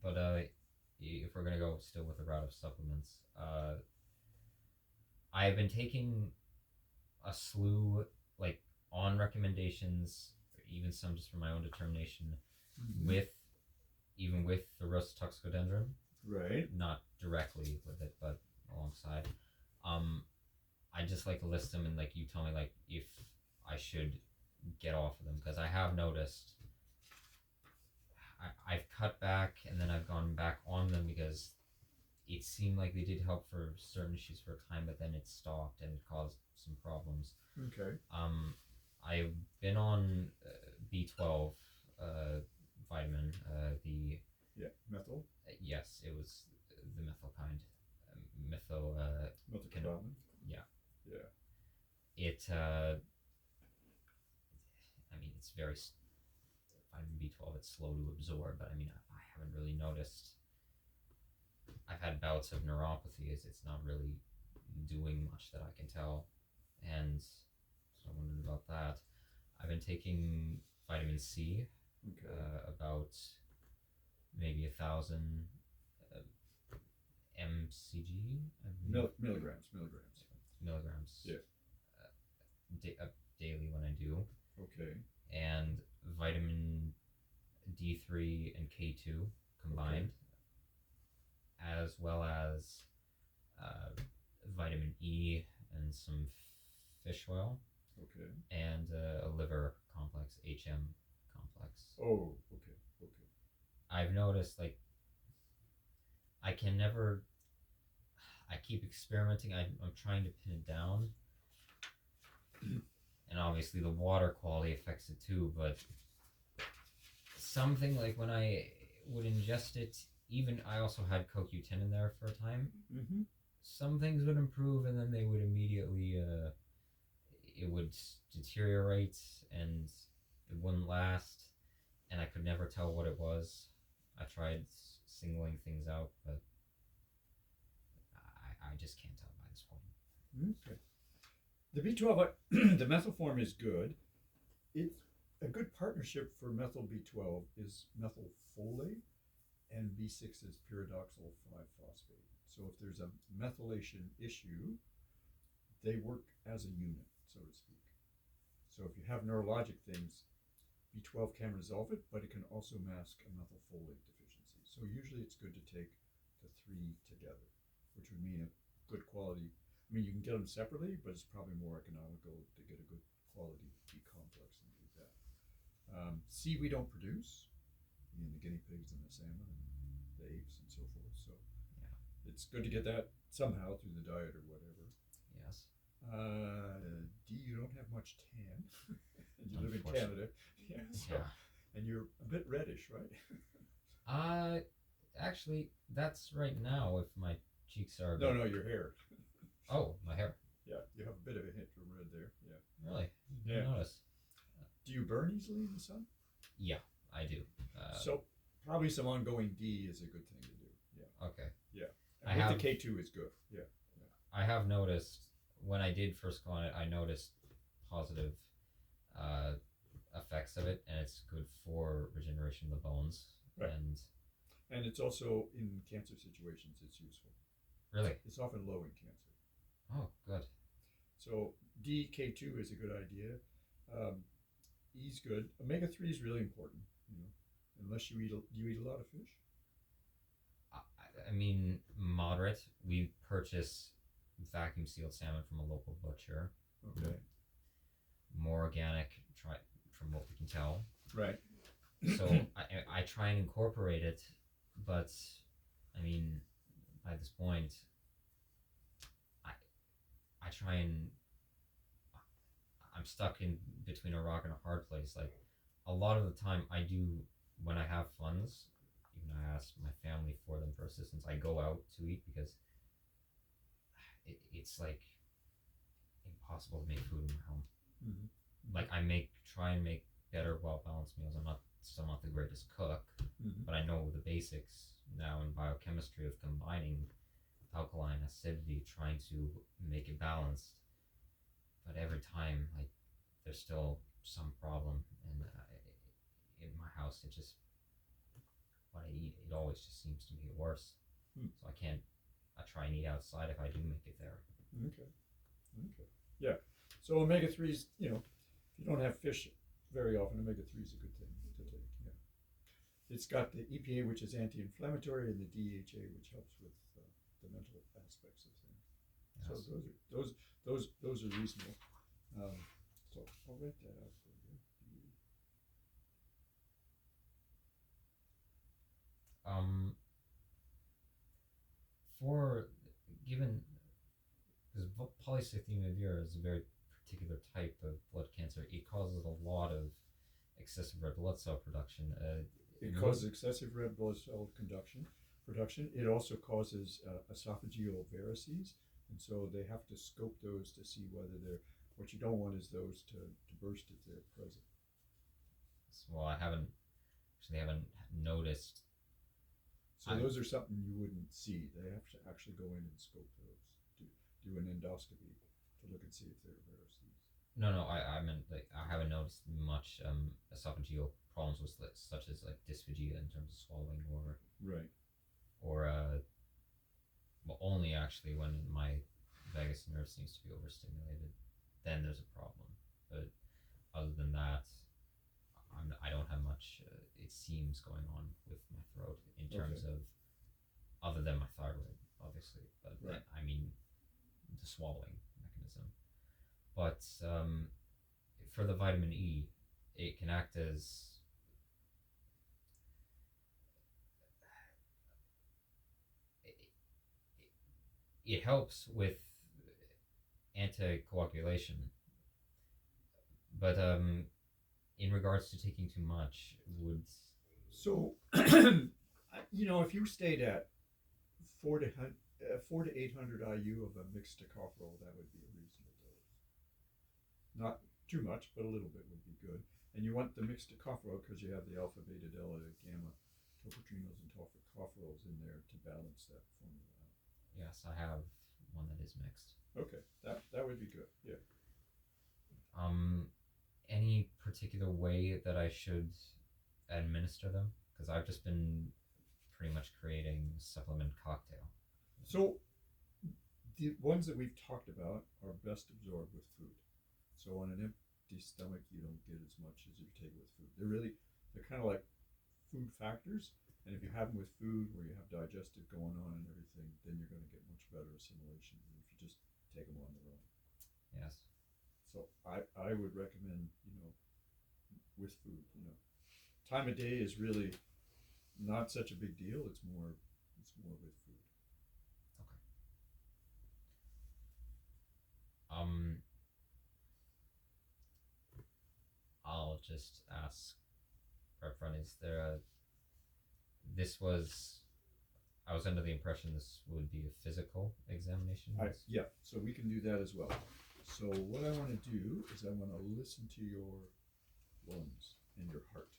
But if we're gonna go still with the route of supplements, I have been taking a slew, like on recommendations, even some just from my own determination, with the Rust toxicodendron. Right. Not directly with it, but alongside. I just like to list them and like you tell me like if I should get off of them, because I have noticed I've cut back and then I've gone back on them because it seemed like they did help for certain issues for a time, but then it stopped and it caused some problems. Okay. I've been on B12 vitamin, the methyl. Yes, it was the methyl kind. Methyl. Methylcobalamin. Yeah. Yeah. It. I mean, it's very vitamin B12. It's slow to absorb, but I mean, I haven't really noticed. I've had bouts of neuropathy. It's not really doing much that I can tell, and so I wondered about that. I've been taking vitamin C, about maybe 1,000 mcg. Milligrams. Yeah. Daily when I do. Okay. And vitamin D3 and K2 combined, as well as vitamin E and some fish oil. Okay. And a liver complex, HM complex. Oh, okay. I've noticed, like, I keep experimenting. I'm trying to pin it down. And obviously the water quality affects it too, but something like when I would ingest it, even I also had CoQ10 in there for a time. Mm-hmm. Some things would improve and then they would immediately, it would deteriorate and it wouldn't last, and I could never tell what it was. I tried singling things out, but I just can't tell by this point. Okay. The B12, the methyl form is good. It's a good partnership for methyl B12 is methylfolate, and B6 is pyridoxal 5-phosphate. So if there's a methylation issue, they work as a unit, so to speak. So if you have neurologic things, B12 can resolve it, but it can also mask a methylfolate deficiency. So usually it's good to take the 3 together, which would mean a good quality. I mean, you can get them separately, but it's probably more economical to get a good quality B complex and do that. C we don't produce, the guinea pigs and the salmon and the apes and so forth. So it's good to get that somehow through the diet or whatever. Yes. D, you don't have much tan. And you live in Canada. Yeah, so, Yeah. and you're a bit reddish, right? Actually, that's right now if my cheeks are. No, your hair. Oh, my hair. Yeah, you have a bit of a hint of red there. Yeah. Really? Yeah. Didn't notice. Do you burn easily in the sun? Yeah, I do. So probably some ongoing D is a good thing to do. Yeah. Okay. Yeah. I And with have- the K2 is good. Yeah. I have noticed when I did first go on it, I noticed positive effects of it, and it's good for regeneration of the bones. Right. And And it's also in cancer situations it's useful. really, It's often low in cancer. oh, good. So D, K2 is a good idea. E's good. Omega-3 is really important, unless you eat a lot of fish. I mean, moderate. We purchase vacuum sealed salmon from a local butcher. Okay. More organic, from what we can tell. Right. So I try and incorporate it, but I mean, by this point, I try and I'm stuck in between a rock and a hard place. Like a lot of the time, I do when I have funds. Even I ask my family for them for assistance. I go out to eat because it's like impossible to make food in my home. Mm-hmm. Like I try and make better, well balanced meals. I'm still not the greatest cook, Mm-hmm. but I know the basics now in biochemistry of combining alkaline acidity, trying to make it balanced. But every time, like, there's still some problem, and in my house, it just what I eat, it always just seems to make it worse. So I can't. I try and eat outside if I do make it there. Okay. Yeah. So omega-3s, if you don't have fish very often, omega-3 is a good thing to take. Yeah. It's got the EPA, which is anti-inflammatory, and the DHA, which helps with the mental aspects of things. Yes. So those are reasonable. So I'll write that out for you. For given because polycythemia vera is a very particular type of blood cancer, it causes a lot of excessive red blood cell production. It causes excessive red blood cell production. It also causes esophageal varices, and so they have to scope those to see whether they're. What you don't want is those to burst if they're present. Well, I haven't noticed. So those are something you wouldn't see. They have to actually go in and scope those, do an endoscopy to look and see if they're varices. No, I meant like I haven't noticed much esophageal problems with such as like dysphagia in terms of swallowing Right. or well, only actually when my vagus nerve seems to be overstimulated, then there's a problem. But other than that, I don't have much. It seems going on with my throat in terms of other than my thyroid, obviously. But Right. I mean, the swallowing mechanism. But for the vitamin E, it can act as it helps with anticoagulation, but in regards to taking too much, would So, if you stayed at 4 to 800 IU of a mixed tocopherol, that would be a reasonable dose. Not too much, but a little bit would be good. And you want the mixed tocopherol because you have the alpha, beta, delta, gamma, tocotrienols, and tocopherols in there to balance that formula out. yes, I have one that is mixed. Okay, that would be good. Yeah. Any particular way that I should administer them? Because I've just been pretty much creating a supplement cocktail. So the ones that we've talked about are best absorbed with food. So on an empty stomach, you don't get as much as you take with food. They're kind of like food factors. And if you have them with food where you have digestive going on and everything, then you're going to get much better assimilation than if you just take them on their own. Yes. So I would recommend, with food, time of day is really not such a big deal. It's more with food. Okay. just ask right front, is there this was, I was under the impression this would be a physical examination. Yeah, so we can do that as well. So what I want to do is I want to listen to your lungs and your heart.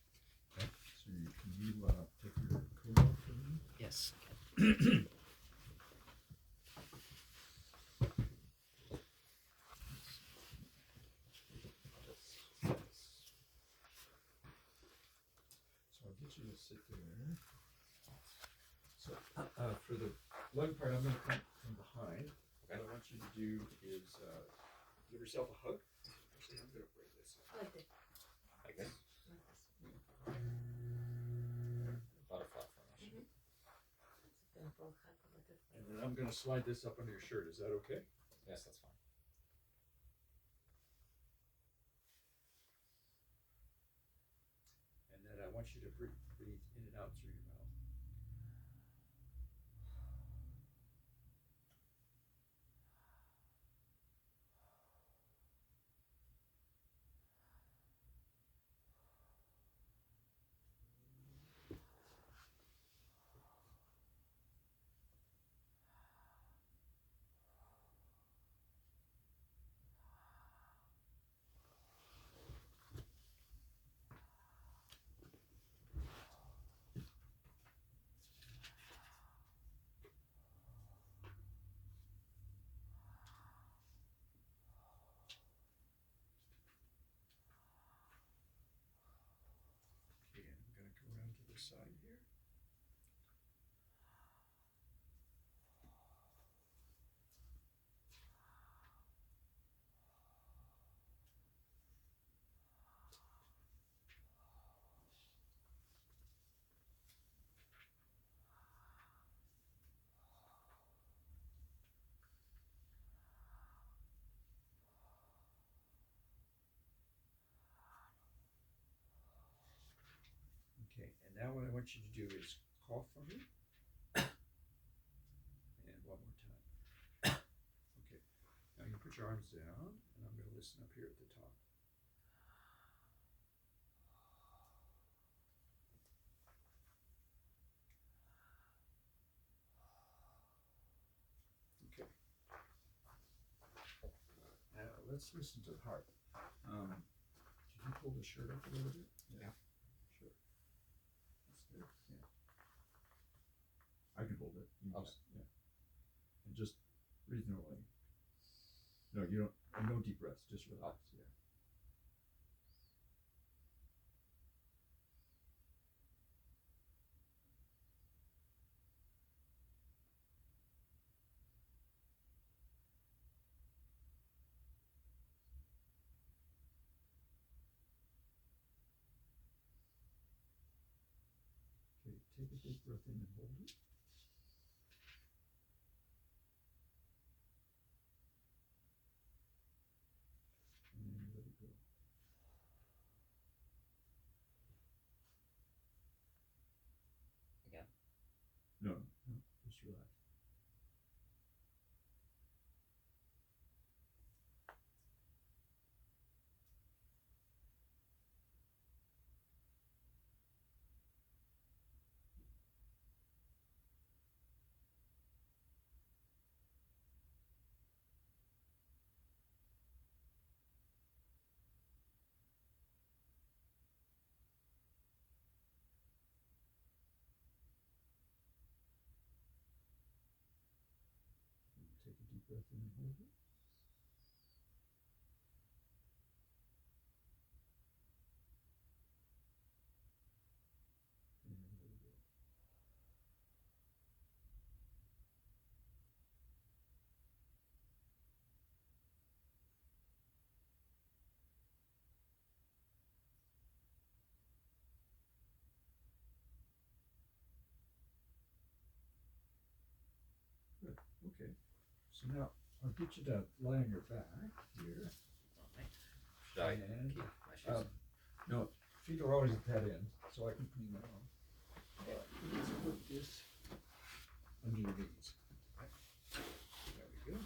Okay. So can you take your coat off for me? Yes. So I'll get you to sit there. So for the lung part, I'm going to come from behind. What I want you to do is give yourself a hug. Actually, I'm going to bring this up. I like this. Like this. Butterfly formation. And then I'm going to slide this up under your shirt. Is that okay? Yes, that's fine. And then I want you to breathe in and out through your mouth. Okay, and I'm going to go around to the side here. Okay, and now what I want you to do is cough for me. And one more time. Okay, now you put your arms down, and I'm going to listen up here at the top. Okay. Now let's listen to the heart. Can you pull the shirt up a little bit? Yeah. Sure. That's good. Yeah. I can hold it. You Okay. just, yeah. And just breathe normally. No, you don't. No deep breaths. Just relax. Yeah. Okay, take a deep breath in and hold it. And then let it go. Again. No, just relax. Take a deep breath in and hold it. And let it go. Good. Okay. So now I'll get you to lie on your back here. Should I And, keep my shoes? No, feet are always at that end, so I can clean that off. Let's put this under your knees. There we go.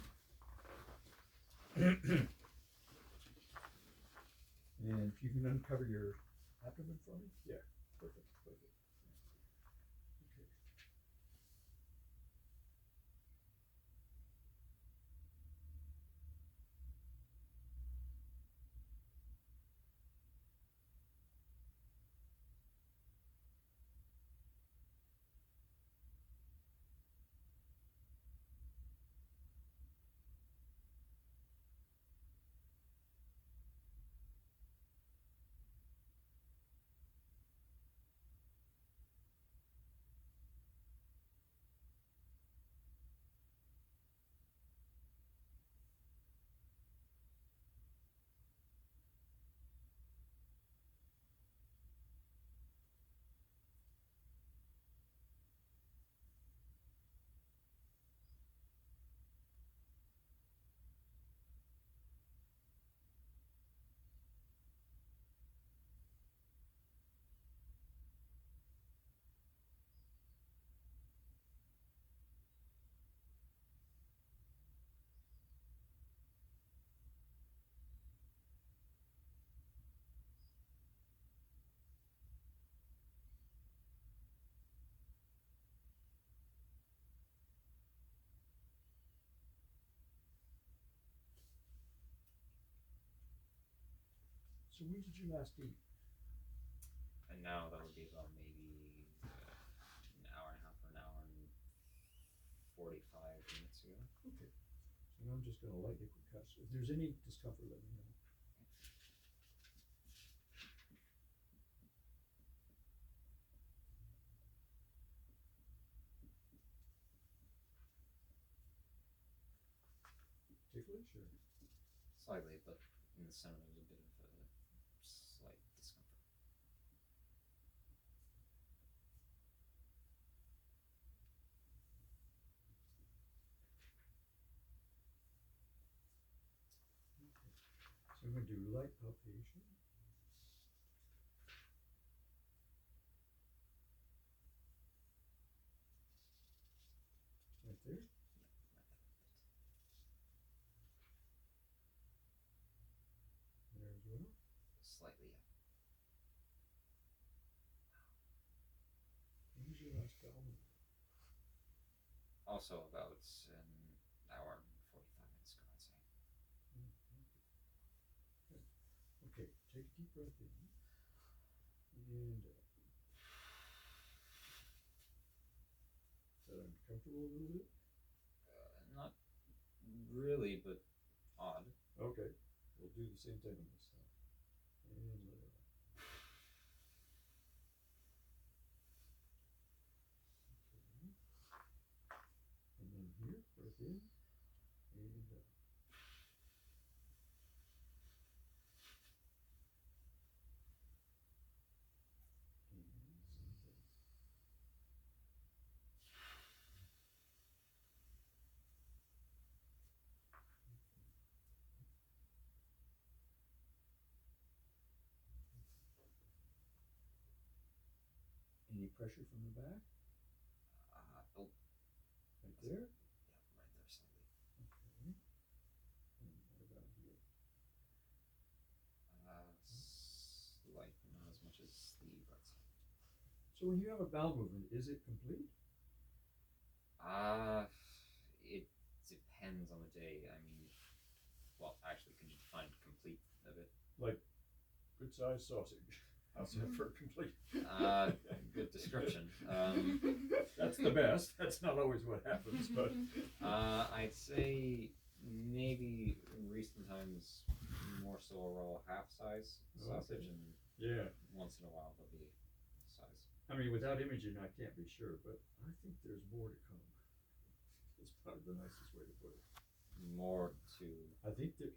And if you can uncover cover your abdomen for me? Yeah, perfect, perfect. Okay. So when did you last eat? And now that would be about maybe an hour and a half or an hour and 45 minutes ago. Okay. So now I'm just gonna lightly concuss. If there's any discomfort, let me know. Ticklish or? Slightly, but in the center there's a bit of a slight discomfort. Okay. So I'm gonna do light palpation. Right there. There as well. Slightly, yeah. When was your last bowel movement? Also about an hour and 45 minutes ago, I'd say. Good. Okay, take a deep breath in and out. Is that uncomfortable a little bit? Not really, but odd. Okay, we'll do the same thing on this side. And let it out. Okay. And then here, breath in and out. And same thing. Any pressure from the back? Oh, Right there? yeah, right there slightly. Okay. And what about here? Slight, not as much as sleeve, I'd say. So when you have a bowel movement, is it complete? It depends on the day. I mean, well, actually, could you define complete a bit? Like good sized sausage. How's that for complete? Good description. That's the best. That's not always what happens, but I'd say maybe in recent times more so a raw half size sausage, Okay. and yeah. once in a while there'll be size. I mean, without imaging, I can't be sure, but I think there's more to come. It's probably the nicest way to put it. More to. I think you're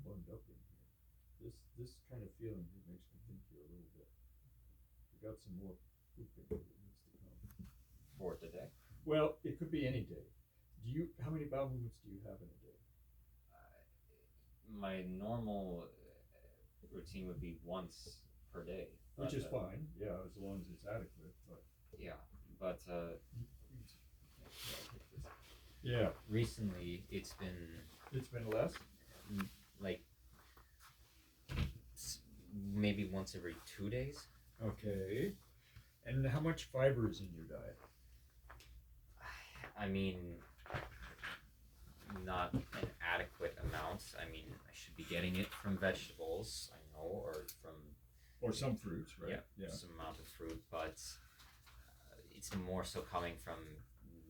bunged up in here. This kind of feeling here makes me think you're a little bit. You got some more poop in here that needs to come. For today. Well, it could be any day. How many bowel movements do you have in a day? My normal routine would be once per day. Which is fine, yeah, as long as it's adequate, but. Yeah, but Yeah. recently it's been It's been less? like maybe once every 2 days. Okay. And how much fiber is in your diet? I mean, not an adequate amount. I mean, I should be getting it from vegetables, I know, or from Or some fruits, right? some amount of fruit, but it's more so coming from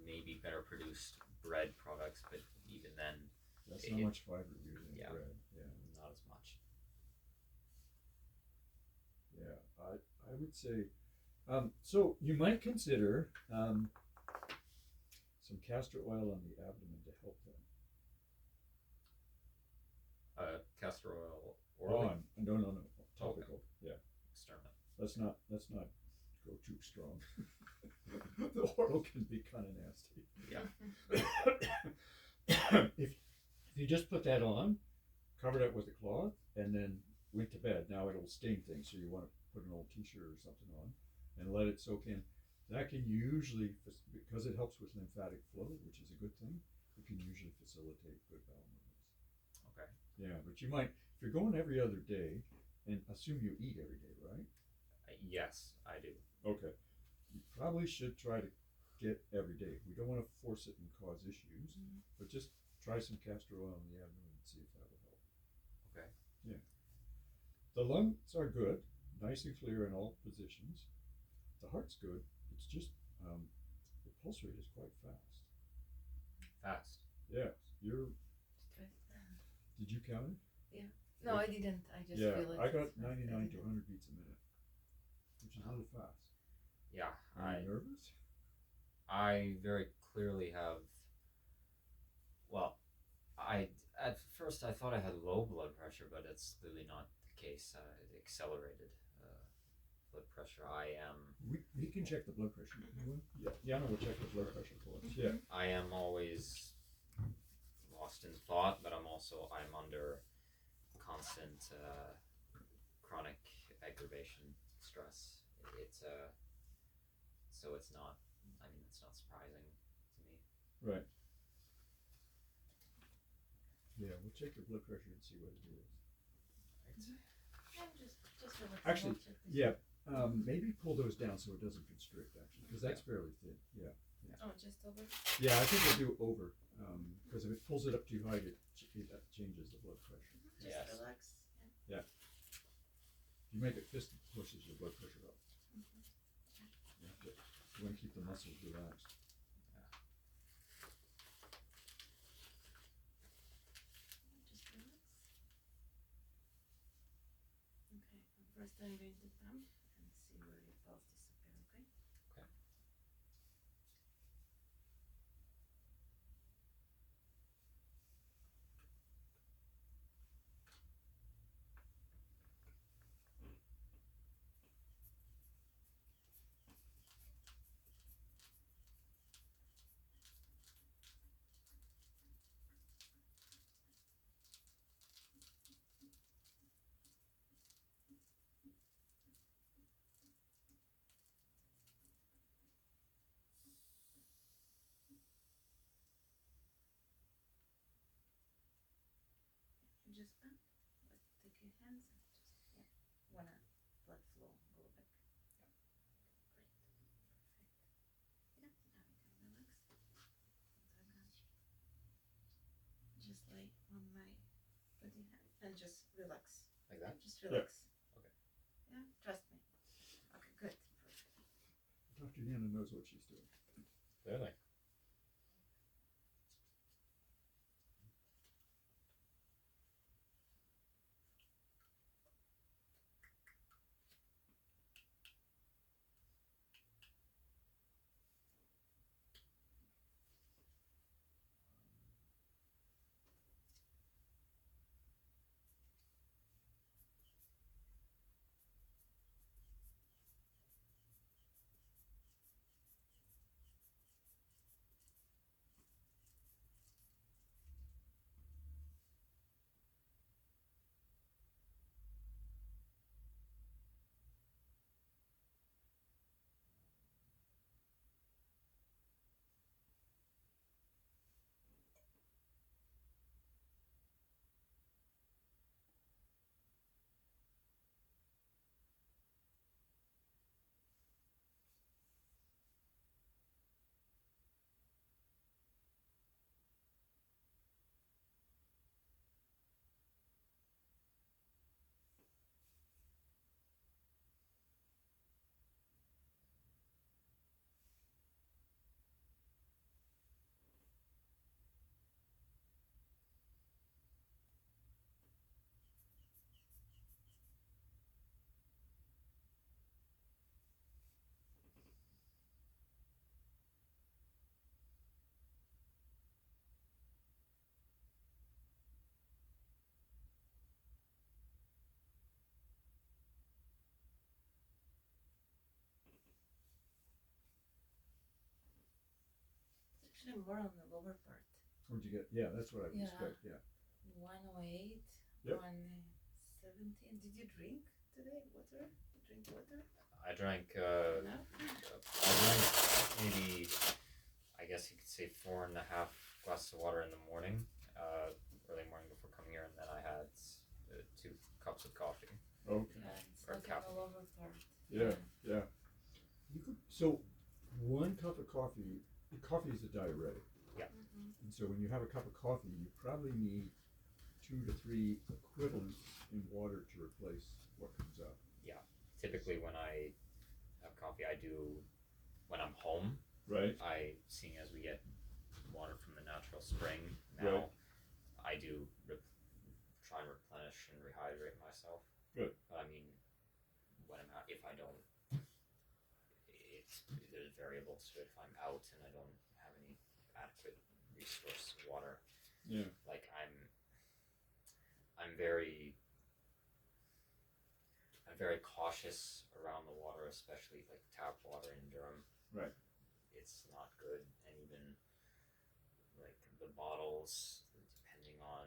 maybe better produced bread products. But even then, That's not much fiber usually in yeah. bread. Yeah. not as much. Yeah. I would say, so you might consider some castor oil on the abdomen to help them. Castor oil or No. Topical. Yeah. external. Let's not go too strong. The oil can be kind of nasty. Yeah. if you just put that on, cover it with a cloth, and then went to bed. Now it'll sting things, so you want to put an old T-shirt or something on and let it soak in. That can usually, because it helps with lymphatic flow, which is a good thing, it can usually facilitate good bowel movements. Okay. Yeah, but you might, if you're going every other day, and assume you eat every day, right? Yes, I do. Okay. You probably should try to get every day. We don't want to force it and cause issues, but just try some castor oil in the abdomen and see if that will help. Okay. Yeah. The lungs are good, nice and clear in all positions. The heart's good. It's just the pulse rate is quite fast. Fast. Yeah. Did you count it? Yeah. No, I didn't. I just Yeah, feel it. I got 99 to 100 beats a minute, which is a little fast. Yeah. Are you nervous? I very clearly have. Well, at first I thought I had low blood pressure, but it's clearly not the case. Accelerated blood pressure. I am. We can check the blood pressure. Yeah, Yana will check the blood pressure for us. Yeah. I am always lost in thought, but I'm under constant chronic aggravation stress. So it's not. I mean, it's not surprising to me. Right. Yeah, we'll check your blood pressure and see what it is. I'm just relaxing. Actually, yeah. Maybe pull those down so it doesn't constrict. Actually, because that's fairly thin. Yeah. Oh, just over. Yeah, I think we'll do over because if it pulls it up too high, that changes the blood pressure. Just Yes. relax. Yeah. If you make it fist, it pushes your blood pressure up. You want to keep the muscles relaxed. Just relax. Okay. First, I'm going to pump and see where your pulse disappear. Okay. Okay. Just pump. Take your hands and just wanna blood flow go back. Great. Perfect. Yeah. Now you can relax. Just lay on my body and just relax. Like that? Just relax. Okay. Yeah, trust me. Okay, good. Perfect. Dr. Yana knows what she's doing. Clearly. actually more on the lower part. What'd you get? Yeah, that's what I would Yeah. expect. Yeah. 108, Yep. 117. Did you drink today? Water? You drink water? I drank No? maybe, I guess you could say 4.5 glasses of water in the morning, early morning before coming here, and then I had 2 cups of coffee. Okay. Yeah, it's Or like caffeine. on the lower part. Yeah. Yeah. You could. So, 1 cup of coffee. Coffee is a diuretic. Mm-hmm. And so when you have a cup of coffee, you probably need 2 to 3 equivalents in water to replace what comes out. Typically, when I have coffee, I do when I'm home. Right. Seeing as we get water from the natural spring now, Right. I do try and replenish and rehydrate myself. Good. But I mean, when I'm out, if I don't, there's variables to it. If I'm out and I don't have any adequate resource of water, Yeah. like I'm very cautious around the water, especially like tap water in Durham. Right. It's not good, and even like the bottles, depending on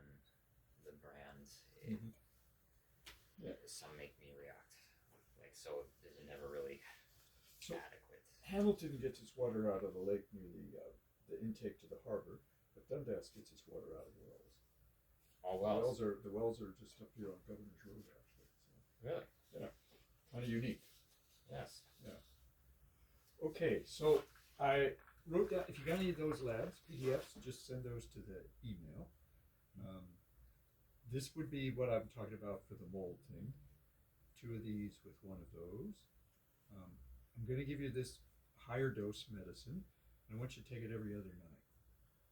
the brand, Mhm. Yeah. some make me react. Like so, they're never really So- adequate. Hamilton gets its water out of the lake near the intake to the harbor, but Dundas gets its water out of wells. All The wells. wells are just up here on Governor's Road, actually. So Really? kind of unique. Yes. Okay, so I wrote down, if you got any of those labs, PDFs, just send those to the email. This would be what I'm talking about for the mold thing. 2 of these with 1 of those. I'm going to give you this higher dose medicine. I want you to take it every other night.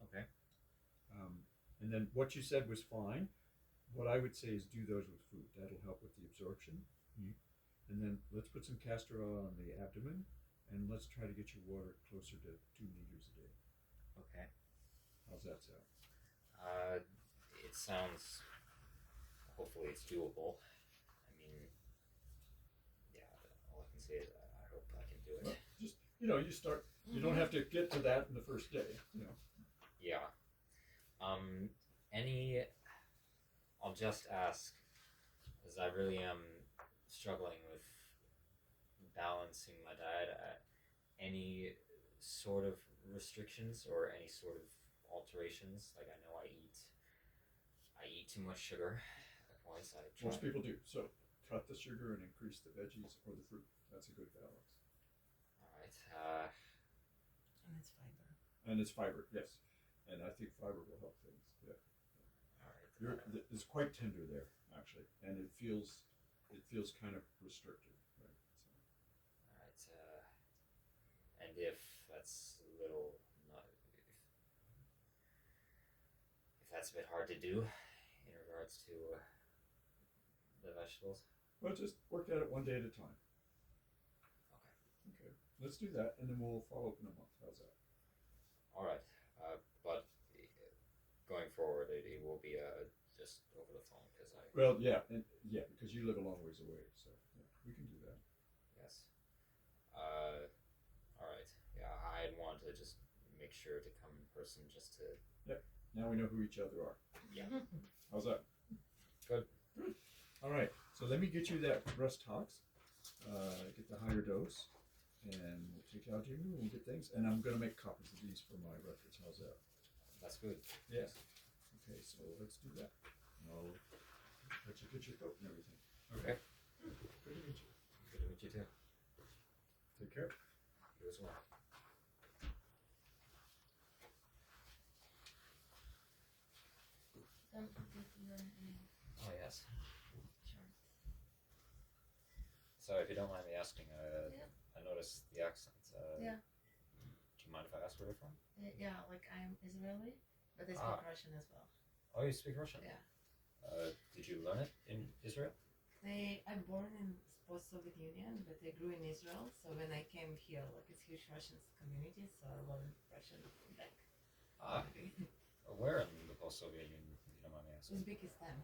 Okay. And then what you said was fine. What I would say is do those with food. That'll help with the absorption. And then let's put some castor oil on the abdomen, and let's try to get your water closer to 2 liters a day. Okay. How's that sound? It sounds. Hopefully, it's doable. I mean, yeah. All I can say is I hope I can do Well, it. just you start. You don't have to get to that in the first day. Yeah. I'll just ask, as I really am struggling with balancing my diet. Any sort of restrictions or any sort of alterations? Like I know I eat too much sugar at points. I try. Most people do. So cut the sugar and increase the veggies or the fruit. That's a good balance. All right. And it's fiber. And it's fiber, yes. And I think fiber will help things. Yeah. All right. It's quite tender there, actually, and it feels kind of restricted, right? All right. And if that's a little not, if that's a bit hard to do in regards to the vegetables. Well, just work at it 1 day at a time. Okay. Okay, let's do that, and then we'll follow up in a month. How's that? All right. But going forward, it will be just over the phone because I. Well, yeah, because you live a long ways away, so yeah, we can do that. Yes. All right. Yeah, I'd want to just make sure to come in person just to. Now we know who each other are. Yeah. How's that? Good. All right, so let me get you that Rust Tox, get the higher dose, and we'll take out your and get things. And I'm going to make copies of these for my records. How's that? That's good. Yes. Okay, so let's do that. And I'll let you get your coat and everything. Okay. Good to meet you. Good to meet you too. Take care. You as well. Don't forget your Oh yes. chart. So if you don't mind me asking, Yeah. I noticed the accent. Yeah. Do you mind if I ask where you're from? Yeah, like I'm Israeli, but I speak Ah. Russian as well. Oh, you speak Russian. Yeah. Did you learn it in Israel? I'm born in post-Soviet Union, but I grew in Israel. So when I came here, like it's huge Russian community, so I learned Russian back. Ah. Where in the post-Soviet Union, if you don't mind me asking? Uzbekistan.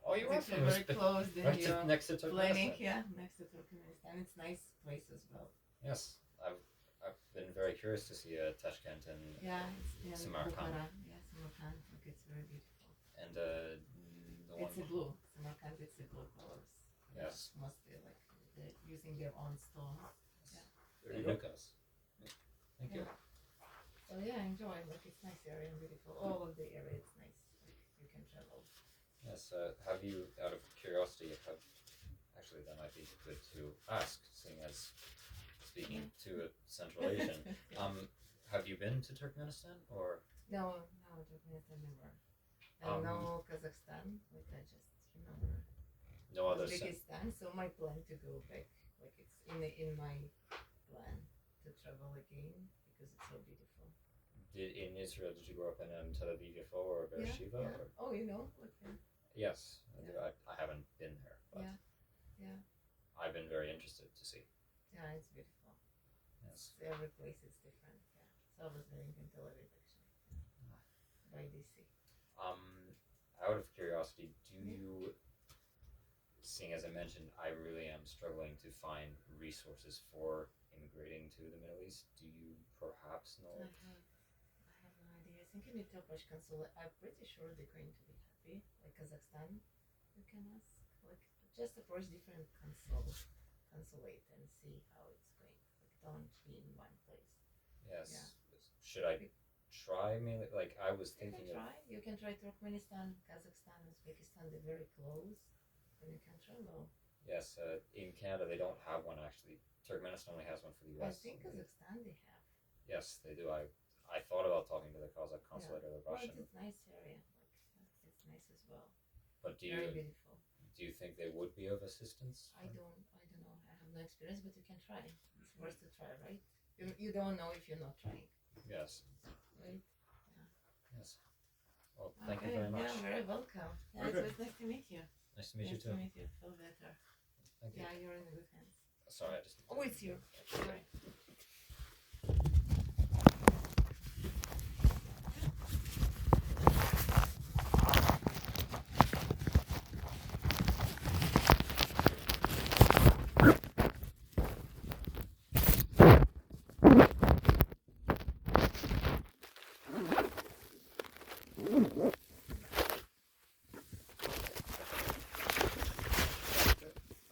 Oh, you are It's from actually very Uzbek- close. Then right you're next to planning, Turkmenistan. yeah, next to Turkmenistan. It's a nice place as well. Yes, I've been very curious to see Tashkent and Yeah, Yeah, Samarkand. Bukhara. Yeah, Samarkand. Like it's very beautiful. And the one. It's a blue. Samarkand. It's a blue colors. Yes. Mostly like they're using their own stones. There you go. Lucas. Thank you. So yeah, enjoy. Like it's nice area and beautiful. All of the area is nice. Like you can travel. Yes. Have you, out of curiosity, actually that might be good to ask, seeing as speaking to a Central Asian. Have you been to Turkmenistan or? No, Turkmenistan never. And no Kazakhstan. Like I just remember No other. Uzbekistan. So my plan to go back. Like it's in my plan to travel again because it's so beautiful. In Israel, did you grow up in Tel Aviv Yafo or Beersheba? Yeah. Or? Oh, you know. Like, Yes, Yeah. I haven't been there, but Yeah. I've been very interested to see. Yeah, it's beautiful. Yes. Every place is different. Yeah. So I was living in Tel Aviv actually. By DC. Out of curiosity, do you, seeing as I mentioned, I really am struggling to find resources for immigrating to the Middle East. Do you perhaps know? I have no idea. I think in the Turkish consulate, I'm pretty sure they're going to be happy. Like Kazakhstan, you can ask. Like just approach different consulate and see how it's going. Like don't be in one place. Yes. Yeah. Should I try mainly? Like I was thinking You can try Turkmenistan, Kazakhstan, Uzbekistan. They're very close, and you can travel. Yes, in Canada they don't have one actually. Turkmenistan only has one for the I U.S. think Kazakhstan they have. Yes, they do. I thought about talking to the Kazakh consulate or the Russian. Well, it's a nice area. Like it's nice as well. But Very beautiful. do you think they would be of assistance? I don't know. I have no experience, but you can try. It's worth to try, right? You don't know if you're not trying, Yes. right? Yes. Well, thank you very much. Yeah, very welcome. Yeah, Okay. it was nice to meet you. Nice to meet you Nice too. to meet you. Feel better. Thank you. Yeah, you're in good hands. Sorry, I just. Oh, it's you. Sorry.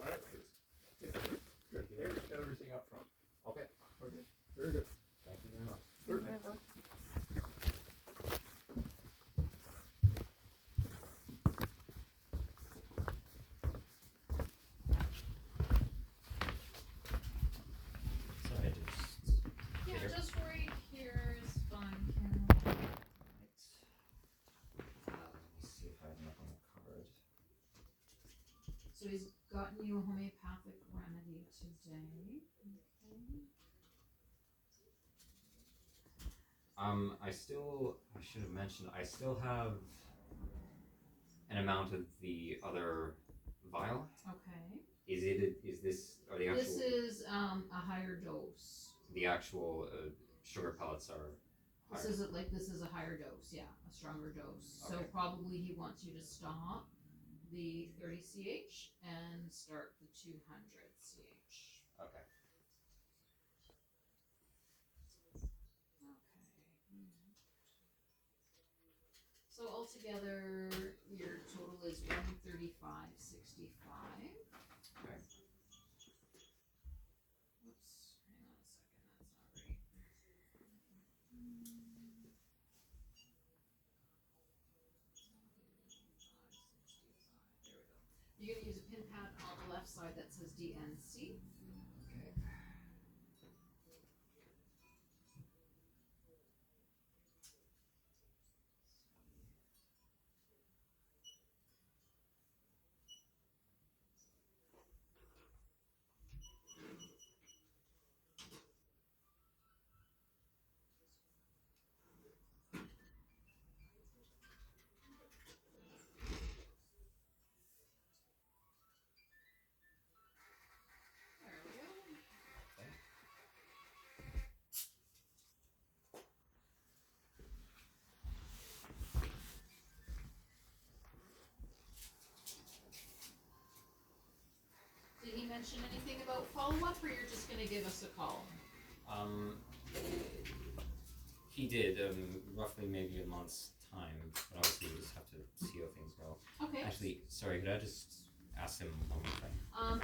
All right, good. Get everything up front. Okay. Okay, very good. Thank you very much. Certainly. Sorry, just. Yeah, Here. just right here is fine. Let me see if I have anything covered. So he's gotten you a homeopathic remedy today. Okay. I should have mentioned, I still have an amount of the other vial. Okay. Is this, are the actual, This is a higher dose. the actual sugar pellets are higher? This is a higher dose, yeah, a stronger dose. So Okay. probably he wants you to stop the 30 CH and start the 200 CH. Okay. Okay. So altogether, your total is 135.65. Okay. Whoops, hang on a second, that's not right. There we go. You're gonna use a pin pad on the left side that says DNC. Okay. There we go. Did he mention anything about follow-up, or you're just gonna give us a call? He did, roughly maybe a month's time, but obviously we just have to see how things go. Okay. Actually, sorry, could I just ask him one more thing?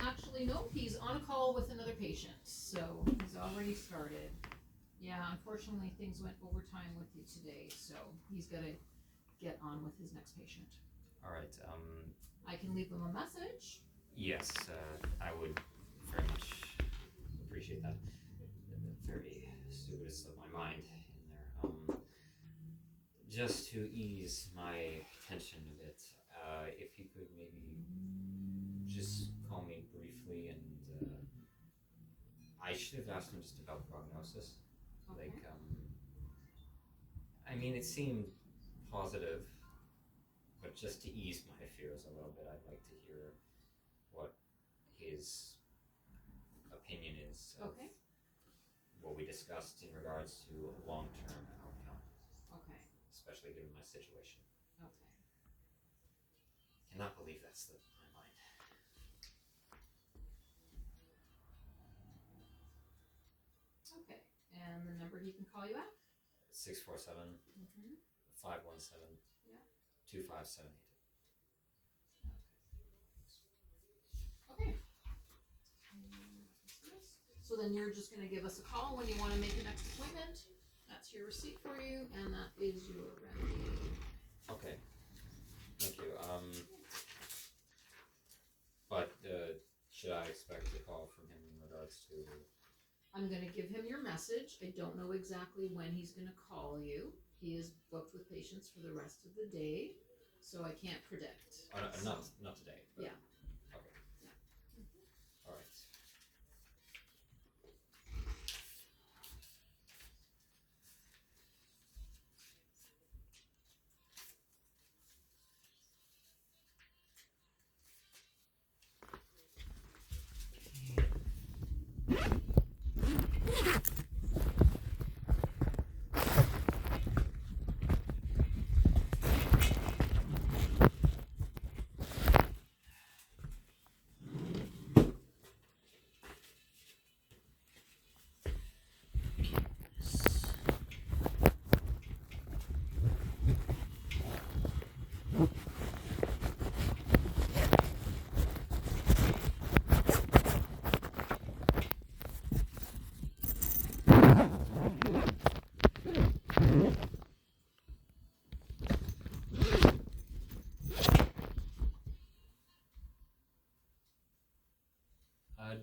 Actually, no, he's on a call with another patient, so he's already started. Yeah, unfortunately, things went overtime with you today, so he's gotta get on with his next patient. All right, I can leave him a message. yes, I would very much appreciate that. Very stupid slipped my mind in there. Just to ease my tension a bit, if you could maybe just call me briefly, and I should have asked him just about prognosis. Okay. Like, I mean, it seemed positive, but just to ease my fears a little bit, I'd like to hear what his opinion is of Okay. what we discussed in regards to long-term outcome, Okay. especially given my situation. Okay. Cannot believe that slipped my mind. Okay. And the number he can call you at? 647 Mm-hmm. 517 Yeah. 2578. Okay. So then you're just going to give us a call when you want to make the next appointment. That's your receipt for you, and that is your remedy. Okay. Thank you. But should I expect a call from him in regards to? I'm going to give him your message. I don't know exactly when he's going to call you. He is booked with patients for the rest of the day, so I can't predict. Not today. But Yeah. Okay. Yeah. All right.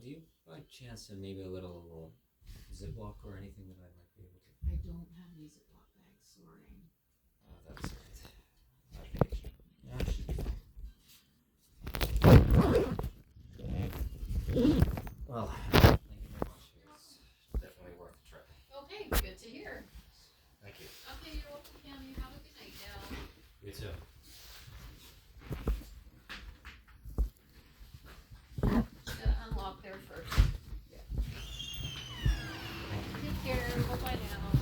Do you, by chance, have maybe a little Ziploc or anything that I might be able to? I don't have any Ziploc bags, sorry. That's right. Okay. Yeah, it should be fine. Well, thank you very much. It was definitely worth the trip. Okay, good to hear. Thank you. Okay, you're welcome, Cam. You have a good night now. You too. Just gotta unlock there first. Yeah. Take care. Bye-bye now.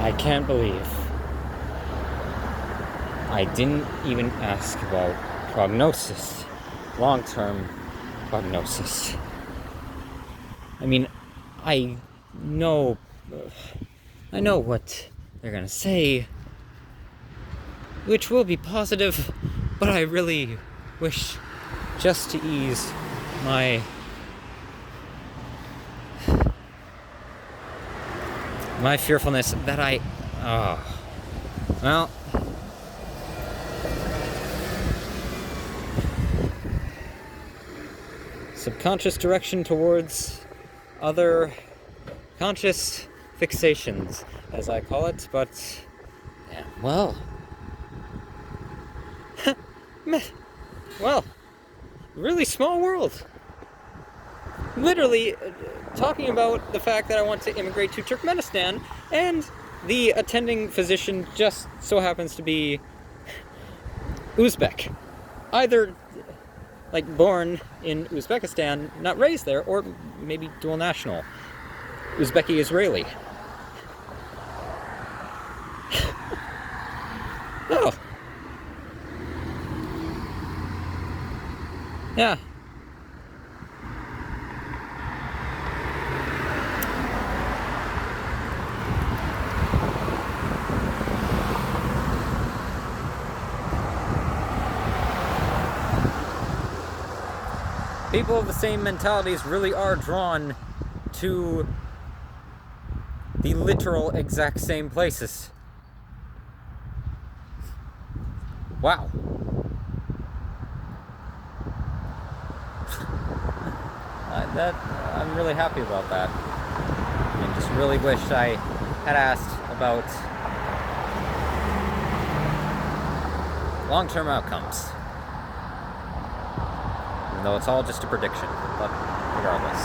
I can't believe I didn't even ask about prognosis, long-term prognosis. I mean, I know what they're gonna say, which will be positive, but I really wish, just to ease my fearfulness, that well, subconscious direction towards other conscious fixations, as I call it, but yeah, well, well, really small world. Literally talking about the fact that I want to immigrate to Turkmenistan, and the attending physician just so happens to be Uzbek. Either like born in Uzbekistan, not raised there, or maybe dual national. Uzbeki-Israeli. Oh. Yeah. People of the same mentalities really are drawn to the literal exact same places. Wow. I'm really happy about that. And just really wish I had asked about long-term outcomes. Even though it's all just a prediction, but regardless.